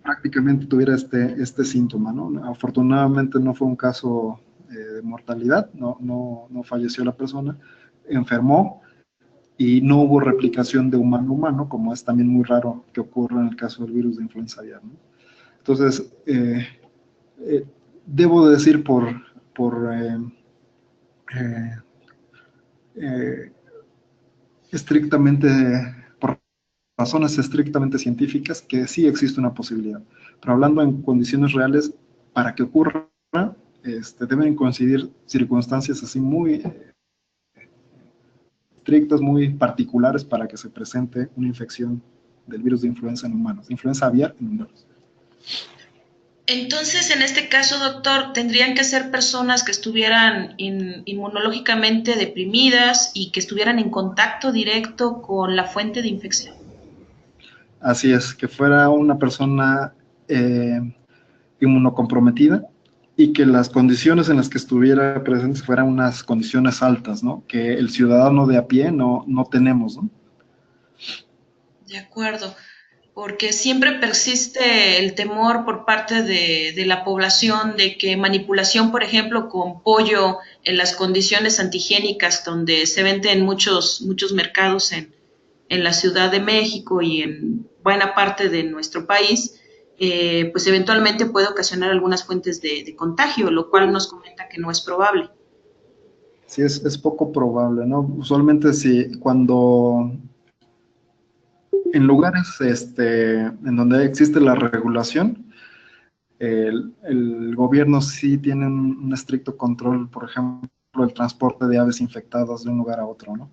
prácticamente tuviera este síntoma, ¿no? Afortunadamente no fue un caso de mortalidad, no falleció la persona, enfermó y no hubo replicación de humano a humano, como es también muy raro que ocurra en el caso del virus de influenza aviar, ¿no? Entonces, debo decir por estrictamente, por razones estrictamente científicas, que sí existe una posibilidad. Pero hablando en condiciones reales, para que ocurra, deben coincidir circunstancias así muy estrictas, muy particulares para que se presente una infección del virus de influenza en humanos, influenza aviar en humanos. Entonces, en este caso, doctor, tendrían que ser personas que estuvieran inmunológicamente deprimidas y que estuvieran en contacto directo con la fuente de infección. Así es, que fuera una persona eh, inmunocomprometida y que las condiciones en las que estuviera presente fueran unas condiciones altas, ¿no? Que el ciudadano de a pie no tenemos, ¿no? De acuerdo, porque siempre persiste el temor por parte de la población de que manipulación, por ejemplo, con pollo en las condiciones antigénicas donde se vende en muchos mercados en la Ciudad de México y en buena parte de nuestro país, pues eventualmente puede ocasionar algunas fuentes de contagio, lo cual nos comenta que no es probable. Sí, es poco probable, ¿no? Usualmente si cuando en lugares en donde existe la regulación, el gobierno sí tiene un estricto control, por ejemplo, el transporte de aves infectadas de un lugar a otro, ¿no?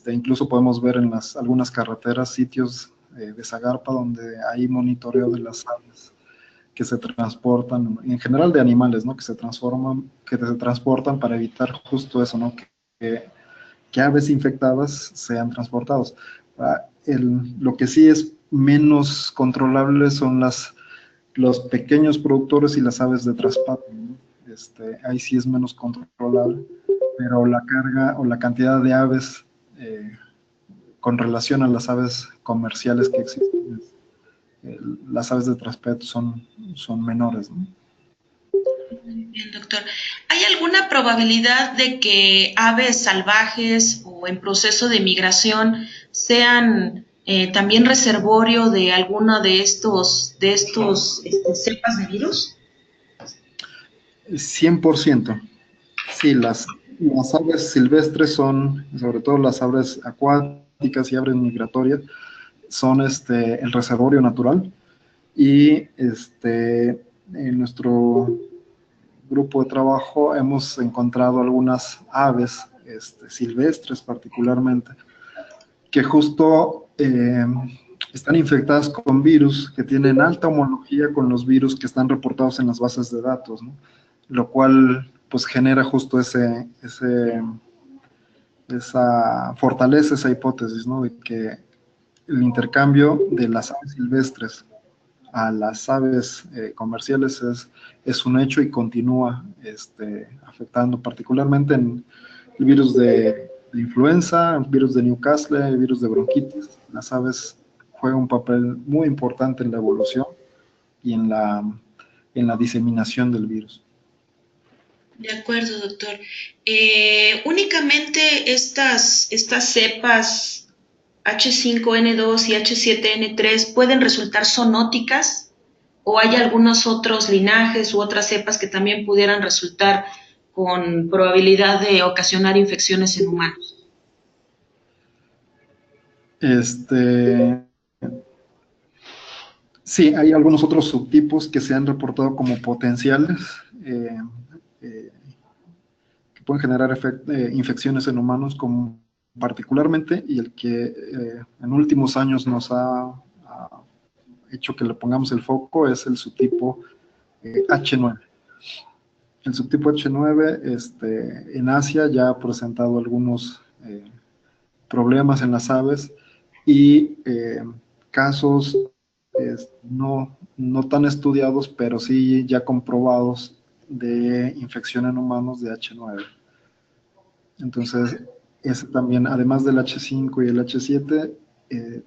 Incluso podemos ver en algunas carreteras sitios de Zagarpa donde hay monitoreo de las aves que se transportan, en general de animales, ¿no? Que se transportan para evitar justo eso, ¿no? Que aves infectadas sean transportados. Lo que sí es menos controlable son los pequeños productores y las aves de traspaso, ¿no? Ahí sí es menos controlable, pero la carga o la cantidad de aves con relación a las aves comerciales que existen, las aves de traspeto son menores, ¿no? Bien, doctor. ¿Hay alguna probabilidad de que aves salvajes o en proceso de migración sean también reservorio de alguna de estos cepas de virus? 100%. Sí, las aves silvestres son, sobre todo las aves acuáticas y aves migratorias, son el reservorio natural y en nuestro grupo de trabajo hemos encontrado algunas aves silvestres particularmente que justo están infectadas con virus que tienen alta homología con los virus que están reportados en las bases de datos, ¿no? Lo cual pues genera justo esa fortalece esa hipótesis, ¿no? De que el intercambio de las aves silvestres a las aves comerciales es un hecho y continúa afectando particularmente en el virus de influenza, el virus de Newcastle, el virus de bronquitis. Las aves juegan un papel muy importante en la evolución y en la diseminación del virus. De acuerdo, doctor. Únicamente estas cepas H5N2 y H7N3 pueden resultar zoonóticas o hay algunos otros linajes u otras cepas que también pudieran resultar con probabilidad de ocasionar infecciones en humanos. Este, sí, hay algunos otros subtipos que se han reportado como potenciales, eh, eh, que pueden generar infecciones en humanos, como particularmente, y el que en últimos años nos ha hecho que le pongamos el foco es el subtipo H9. El subtipo H9 en Asia ya ha presentado algunos problemas en las aves y casos no tan estudiados, pero sí ya comprobados de infección en humanos de H9. Entonces, ese también, además del H5 y el H7,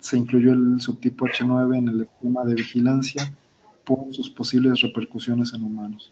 se incluyó el subtipo H9 en el esquema de vigilancia por sus posibles repercusiones en humanos.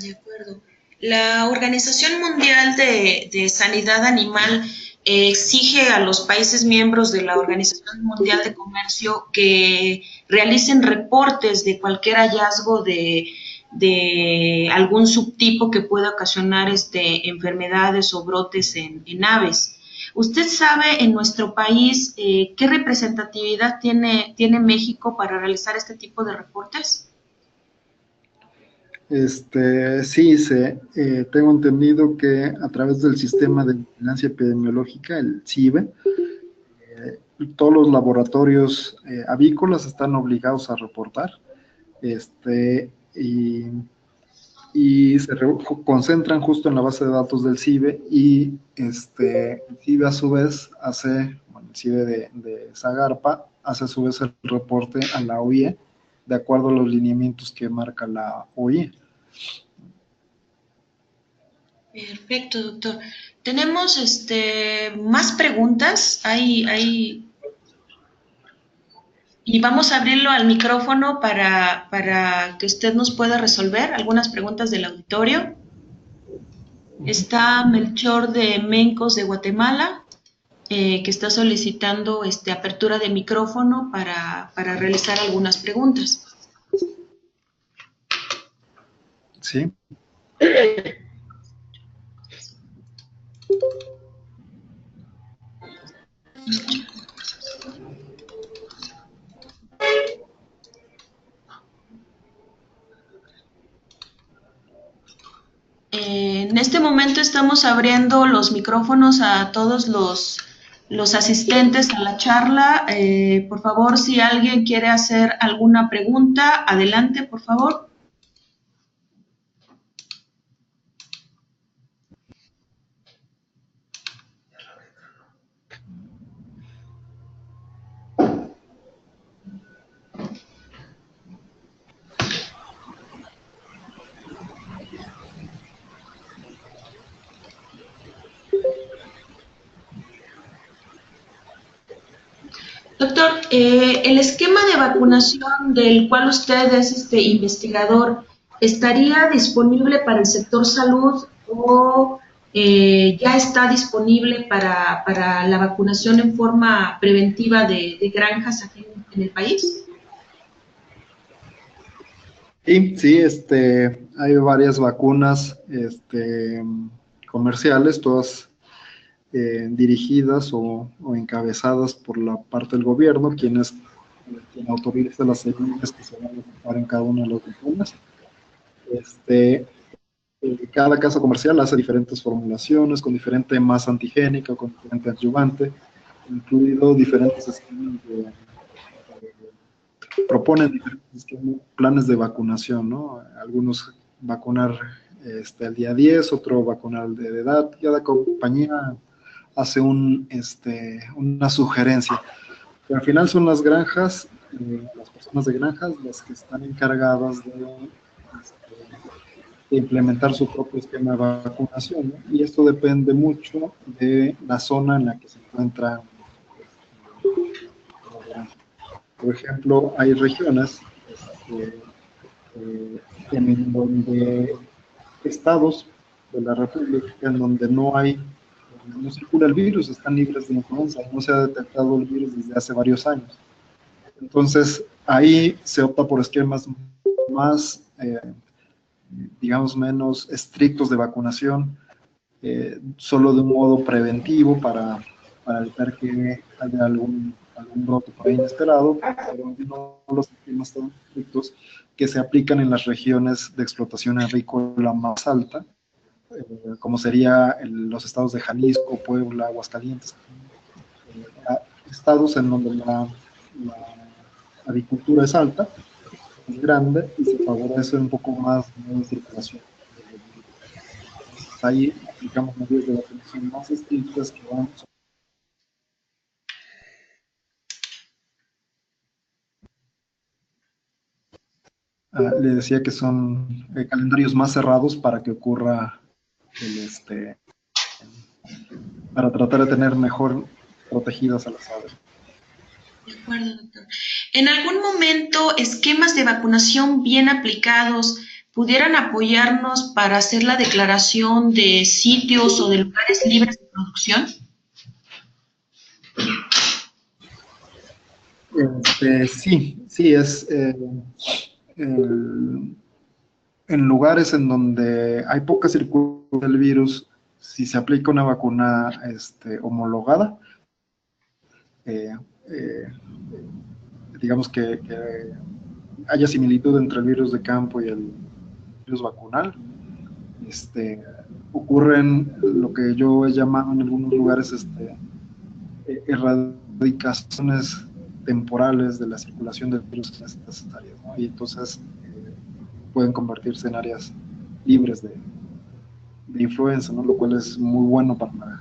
De acuerdo. La Organización Mundial de Sanidad Animal exige a los países miembros de la Organización Mundial de Comercio que realicen reportes de cualquier hallazgo de algún subtipo que pueda ocasionar enfermedades o brotes en aves. ¿Usted sabe en nuestro país qué representatividad tiene México para realizar este tipo de reportes? Sí, tengo entendido que a través del sistema de vigilancia epidemiológica, el CIBE, todos los laboratorios avícolas están obligados a reportar. y se concentran justo en la base de datos del CIBE, y el CIBE a su vez hace, bueno, el CIBE de Zagarpa hace a su vez el reporte a la OIE de acuerdo a los lineamientos que marca la OIE. Perfecto, doctor. Tenemos más preguntas. Y vamos a abrirlo al micrófono para que usted nos pueda resolver algunas preguntas del auditorio. Está Melchor de Mencos de Guatemala, que está solicitando apertura de micrófono para realizar algunas preguntas. Sí. En este momento estamos abriendo los micrófonos a todos los asistentes a la charla. Por favor, si alguien quiere hacer alguna pregunta, adelante, por favor. Doctor, el esquema de vacunación del cual usted es investigador, ¿estaría disponible para el sector salud o ya está disponible para la vacunación en forma preventiva de granjas aquí en el país? Sí, hay varias vacunas comerciales, todas dirigidas o encabezadas por la parte del gobierno, quien autoriza las semillas que se van a ocupar en cada una de las vacunas. Cada casa comercial hace diferentes formulaciones con diferente masa antigénica, con diferente adyuvante, incluido diferentes esquemas proponen diferentes planes de vacunación, ¿no? Algunos vacunar al día 10, otro vacunar de edad. Cada compañía hace una sugerencia. Pero al final son las granjas, las personas de granjas, las que están encargadas de implementar su propio esquema de vacunación, ¿no? Y esto depende mucho de la zona en la que se encuentran las granjas. Por ejemplo, hay regiones en donde estados de la República en donde no circula el virus, están libres de influenza, no se ha detectado el virus desde hace varios años. Entonces, ahí se opta por esquemas más, digamos, menos estrictos de vacunación, solo de un modo preventivo para evitar que haya algún brote por ahí inesperado, pero no los esquemas tan estrictos que se aplican en las regiones de explotación agrícola más alta, como sería los estados de Jalisco, Puebla, Aguascalientes, estados en donde la agricultura es alta, es grande y se favorece un poco más de circulación. Ahí aplicamos medidas de vacunación más estrictas que van. Le decía que son calendarios más cerrados para que ocurra para tratar de tener mejor protegidas a las aves. De acuerdo, doctor. ¿En algún momento esquemas de vacunación bien aplicados pudieran apoyarnos para hacer la declaración de sitios o de lugares libres de producción? Sí, es en lugares en donde hay poca circulación del virus, si se aplica una vacuna homologada, digamos que haya similitud entre el virus de campo y el virus vacunal, ocurren lo que yo he llamado en algunos lugares erradicaciones temporales de la circulación del virus en estas áreas, ¿no? Y entonces pueden convertirse en áreas libres de influenza, ¿no? Lo cual es muy bueno para la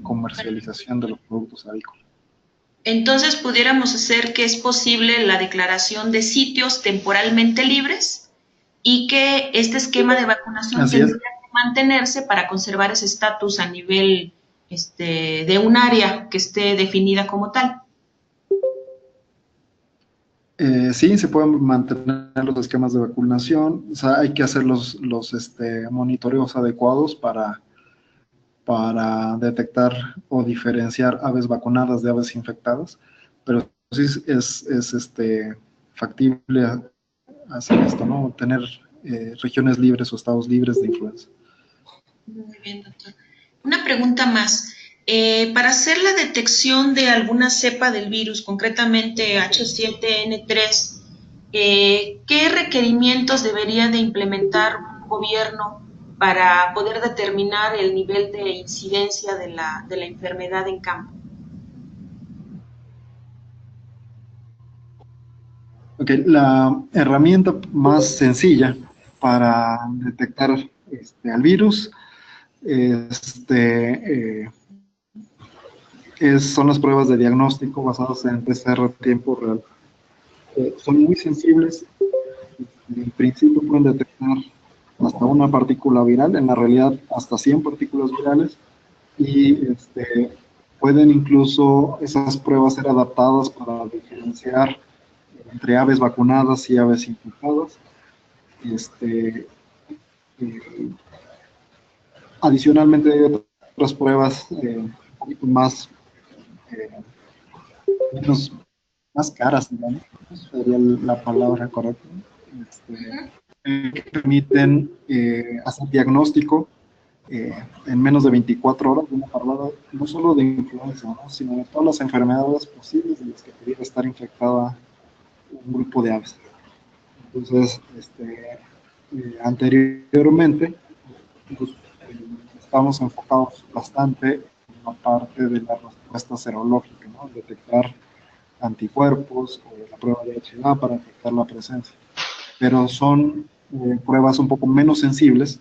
comercialización de los productos avícolas. Entonces, pudiéramos hacer que es posible la declaración de sitios temporalmente libres y que este esquema de vacunación tendría que mantenerse para conservar ese estatus a nivel de un área que esté definida como tal. Sí, se pueden mantener los esquemas de vacunación, o sea, hay que hacer los monitoreos adecuados para detectar o diferenciar aves vacunadas de aves infectadas, pero sí es factible hacer esto, ¿no? Tener regiones libres o estados libres de influenza. Muy bien, doctor. Una pregunta más. Para hacer la detección de alguna cepa del virus, concretamente H7N3, ¿qué requerimientos debería de implementar un gobierno para poder determinar el nivel de incidencia de la enfermedad en campo? Okay, la herramienta más sencilla para detectar al virus son las pruebas de diagnóstico basadas en PCR a tiempo real. Son muy sensibles, en principio pueden detectar hasta una partícula viral, en la realidad hasta 100 partículas virales, y pueden incluso esas pruebas ser adaptadas para diferenciar entre aves vacunadas y aves infectadas. Adicionalmente hay otras pruebas un poquito más más caras, digamos, sería la palabra correcta, que permiten hacer diagnóstico en menos de 24 horas de una parvada, no solo de influenza, ¿no? Sino de todas las enfermedades posibles de las que pudiera estar infectada un grupo de aves. Entonces, anteriormente, pues, estamos enfocados bastante en la parte de la respuesta serológica, ¿no? Detectar anticuerpos o la prueba de HLA para detectar la presencia. Pero son pruebas un poco menos sensibles,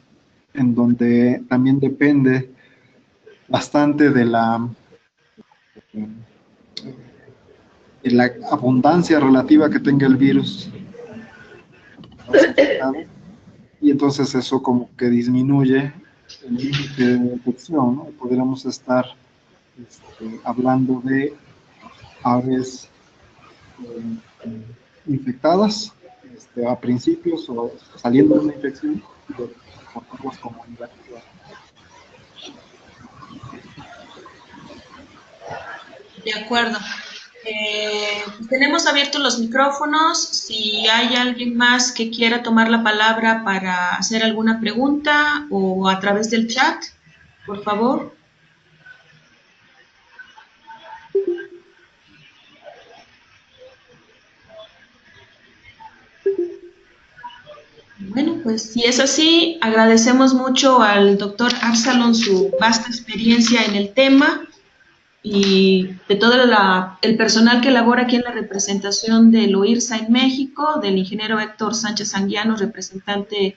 en donde también depende bastante de la abundancia relativa que tenga el virus, y entonces eso como que disminuye el límite de detección, ¿no? Podríamos estar hablando de aves infectadas a principios o saliendo de una infección, de como De acuerdo. Tenemos abiertos los micrófonos. Si hay alguien más que quiera tomar la palabra para hacer alguna pregunta o a través del chat, por favor. Bueno, pues si es así, agradecemos mucho al doctor Absalón su vasta experiencia en el tema y de todo el personal que labora aquí en la representación del OIRSA en México, del ingeniero Héctor Sánchez Anguiano, representante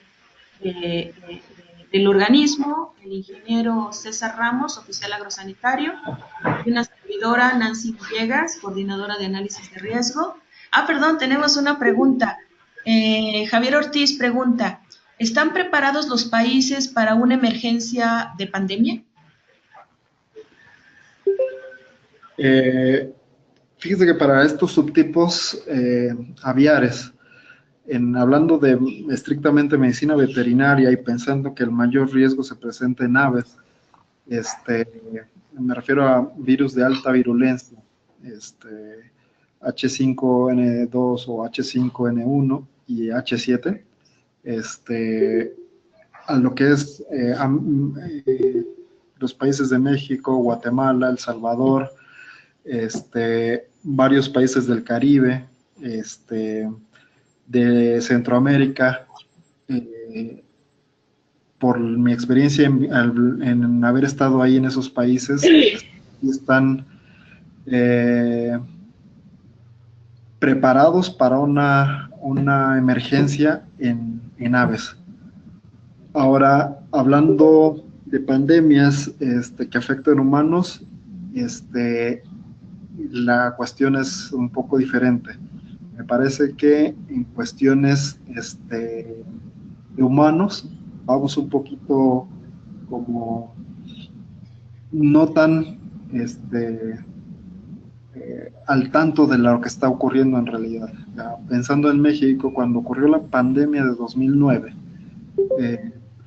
del organismo, el ingeniero César Ramos, oficial agrosanitario, y una servidora, Nancy Villegas, coordinadora de análisis de riesgo. Perdón, tenemos una pregunta. Javier Ortiz pregunta, ¿están preparados los países para una emergencia de pandemia? Fíjese que para estos subtipos aviares, hablando de estrictamente medicina veterinaria y pensando que el mayor riesgo se presenta en aves, me refiero a virus de alta virulencia, H5N2 o H5N1 y H7, a lo que es los países de México, Guatemala, El Salvador, varios países del Caribe, de Centroamérica, por mi experiencia en haber estado ahí en esos países, están preparados para una una emergencia en aves. Ahora, hablando de pandemias que afectan humanos, la cuestión es un poco diferente. Me parece que en cuestiones de humanos vamos un poquito como no tan al tanto de lo que está ocurriendo en realidad. Ya, pensando en México, cuando ocurrió la pandemia de 2009,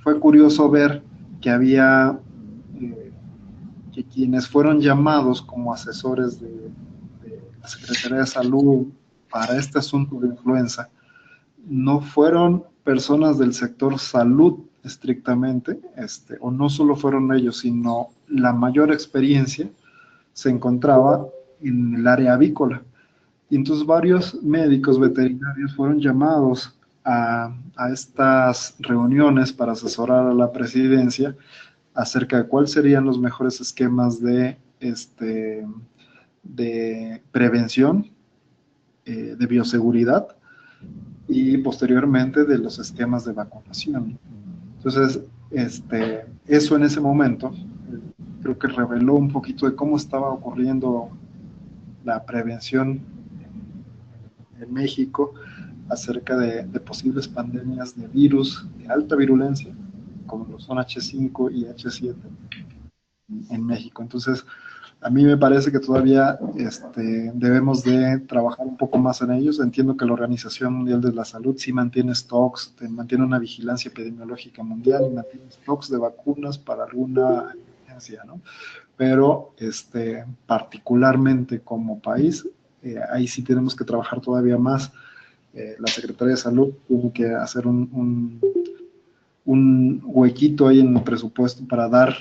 fue curioso ver que había que quienes fueron llamados como asesores de la Secretaría de Salud para este asunto de influenza no fueron personas del sector salud estrictamente, o no solo fueron ellos, sino la mayor experiencia se encontraba en el área avícola. Y entonces varios médicos veterinarios fueron llamados a estas reuniones para asesorar a la presidencia acerca de cuáles serían los mejores esquemas de prevención, de bioseguridad y posteriormente de los esquemas de vacunación. Entonces, eso en ese momento creo que reveló un poquito de cómo estaba ocurriendo la prevención en México acerca de posibles pandemias de virus de alta virulencia, como lo son H5 y H7 en México. Entonces, a mí me parece que todavía debemos de trabajar un poco más en ellos. Entiendo que la Organización Mundial de la Salud sí mantiene stocks, mantiene una vigilancia epidemiológica mundial y mantiene stocks de vacunas para alguna emergencia, ¿no? Pero particularmente como país, ahí sí tenemos que trabajar todavía más. La Secretaría de Salud tiene que hacer un huequito ahí en el presupuesto para dar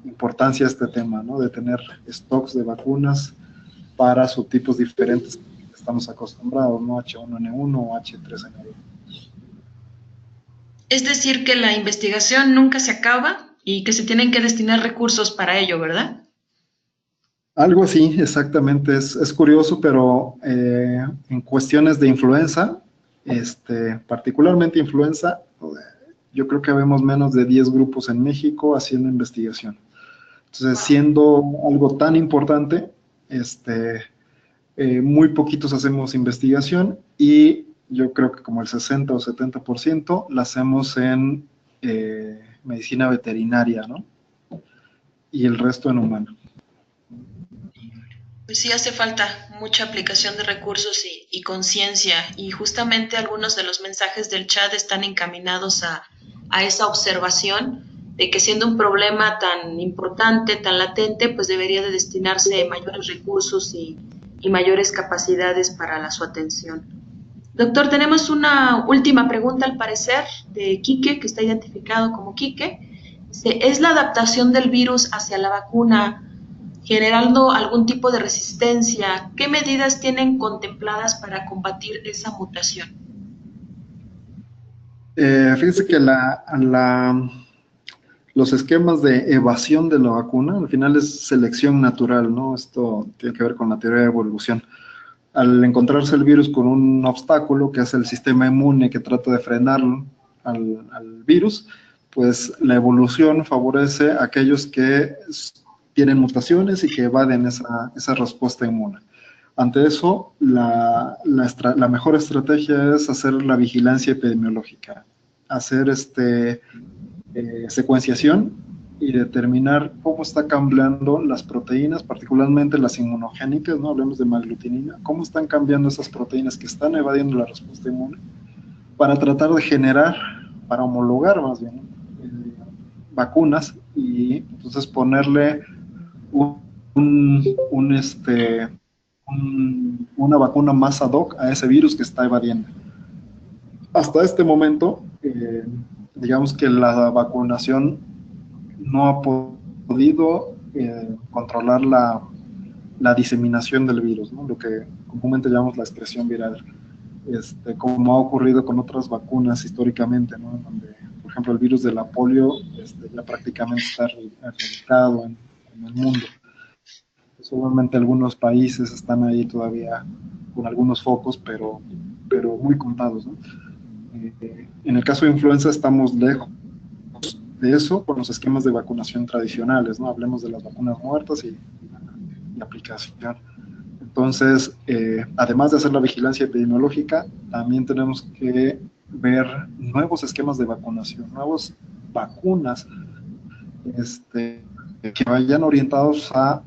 importancia a este tema, ¿no? De tener stocks de vacunas para subtipos diferentes que estamos acostumbrados, ¿no? H1N1 o H3N1. Es decir, que la investigación nunca se acaba y que se tienen que destinar recursos para ello, ¿verdad? Algo así, exactamente. Es curioso, pero en cuestiones de influenza, particularmente influenza, yo creo que vemos menos de 10 grupos en México haciendo investigación. Entonces, siendo algo tan importante, muy poquitos hacemos investigación y yo creo que como el 60 o 70% la hacemos en medicina veterinaria, ¿no? Y el resto en humano. Pues sí hace falta mucha aplicación de recursos y conciencia, y justamente algunos de los mensajes del chat están encaminados a esa observación de que siendo un problema tan importante, tan latente, pues debería de destinarse mayores recursos y mayores capacidades para su atención. Doctor, tenemos una última pregunta al parecer de Quique, que está identificado como Quique. ¿Es la adaptación del virus hacia la vacuna generando algún tipo de resistencia? ¿Qué medidas tienen contempladas para combatir esa mutación? Fíjense que los esquemas de evasión de la vacuna, al final es selección natural, ¿no? Esto tiene que ver con la teoría de evolución. Al encontrarse el virus con un obstáculo, que es el sistema inmune que trata de frenarlo al virus, pues la evolución favorece a aquellos que tienen mutaciones y que evaden esa respuesta inmune. Ante eso, la mejor estrategia es hacer la vigilancia epidemiológica, hacer secuenciación y determinar cómo está cambiando las proteínas, particularmente las inmunogénicas, ¿no? Hablemos de maglutinina, cómo están cambiando esas proteínas que están evadiendo la respuesta inmune para tratar de generar, para homologar más bien, vacunas y entonces ponerle una vacuna más ad hoc a ese virus que está evadiendo. Hasta este momento, digamos que la vacunación no ha podido controlar la diseminación del virus, ¿no? Lo que comúnmente llamamos la expresión viral, como ha ocurrido con otras vacunas históricamente, ¿no? Donde, por ejemplo, el virus de la polio ya prácticamente está erradicado en el mundo. Solamente algunos países están ahí todavía con algunos focos, pero pero muy contados, ¿no? En el caso de influenza estamos lejos de eso con los esquemas de vacunación tradicionales, ¿no? Hablemos de las vacunas muertas y aplicación. Entonces, además de hacer la vigilancia epidemiológica, también tenemos que ver nuevos esquemas de vacunación, nuevas vacunas que vayan orientados a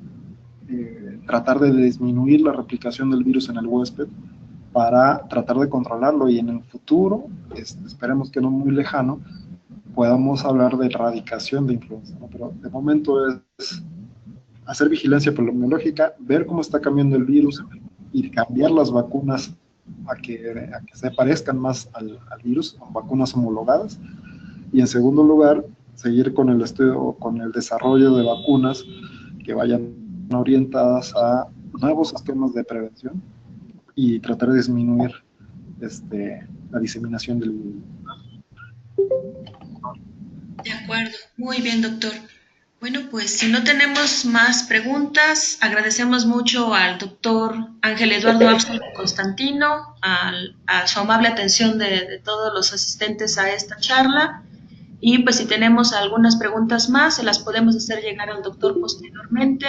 tratar de disminuir la replicación del virus en el huésped para tratar de controlarlo y en el futuro, esperemos que no muy lejano, podamos hablar de erradicación de influenza, ¿no? Pero de momento es hacer vigilancia epidemiológica, ver cómo está cambiando el virus y cambiar las vacunas a que se parezcan más al virus, con vacunas homologadas. Y en segundo lugar, seguir con el estudio, con el desarrollo de vacunas que vayan orientadas a nuevos esquemas de prevención y tratar de disminuir la diseminación del virus. De acuerdo, muy bien, doctor. Bueno, pues si no tenemos más preguntas, agradecemos mucho al doctor Ángel Eduardo Absalón Constantino, a su amable atención de todos los asistentes a esta charla. Y pues si tenemos algunas preguntas más, se las podemos hacer llegar al doctor posteriormente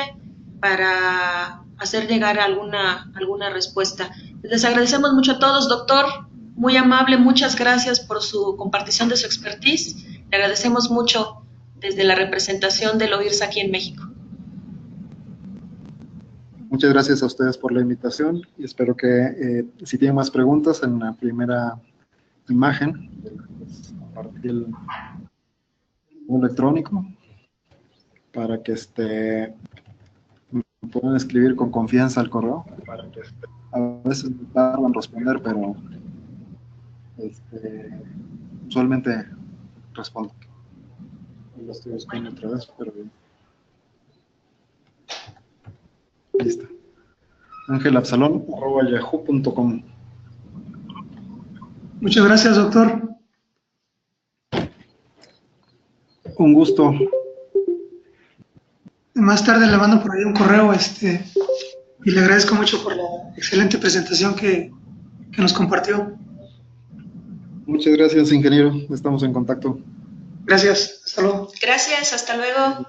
para hacer llegar alguna respuesta. Les agradecemos mucho a todos, doctor, muy amable, muchas gracias por su compartición de su expertise. Le agradecemos mucho desde la representación del OIRS aquí en México. Muchas gracias a ustedes por la invitación y espero que si tienen más preguntas en la primera imagen, pues, compartir el electrónico para que me puedan escribir con confianza al correo, para que a veces me tardan en responder, pero usualmente respondo. Lo estoy buscando otra vez, pero bien. Listo. angelabsalón@yahoo.com. Muchas gracias, doctor. Un gusto. Más tarde le mando por ahí un correo, y le agradezco mucho por la excelente presentación que nos compartió. Muchas gracias, ingeniero. Estamos en contacto. Gracias. Hasta luego. Gracias, hasta luego.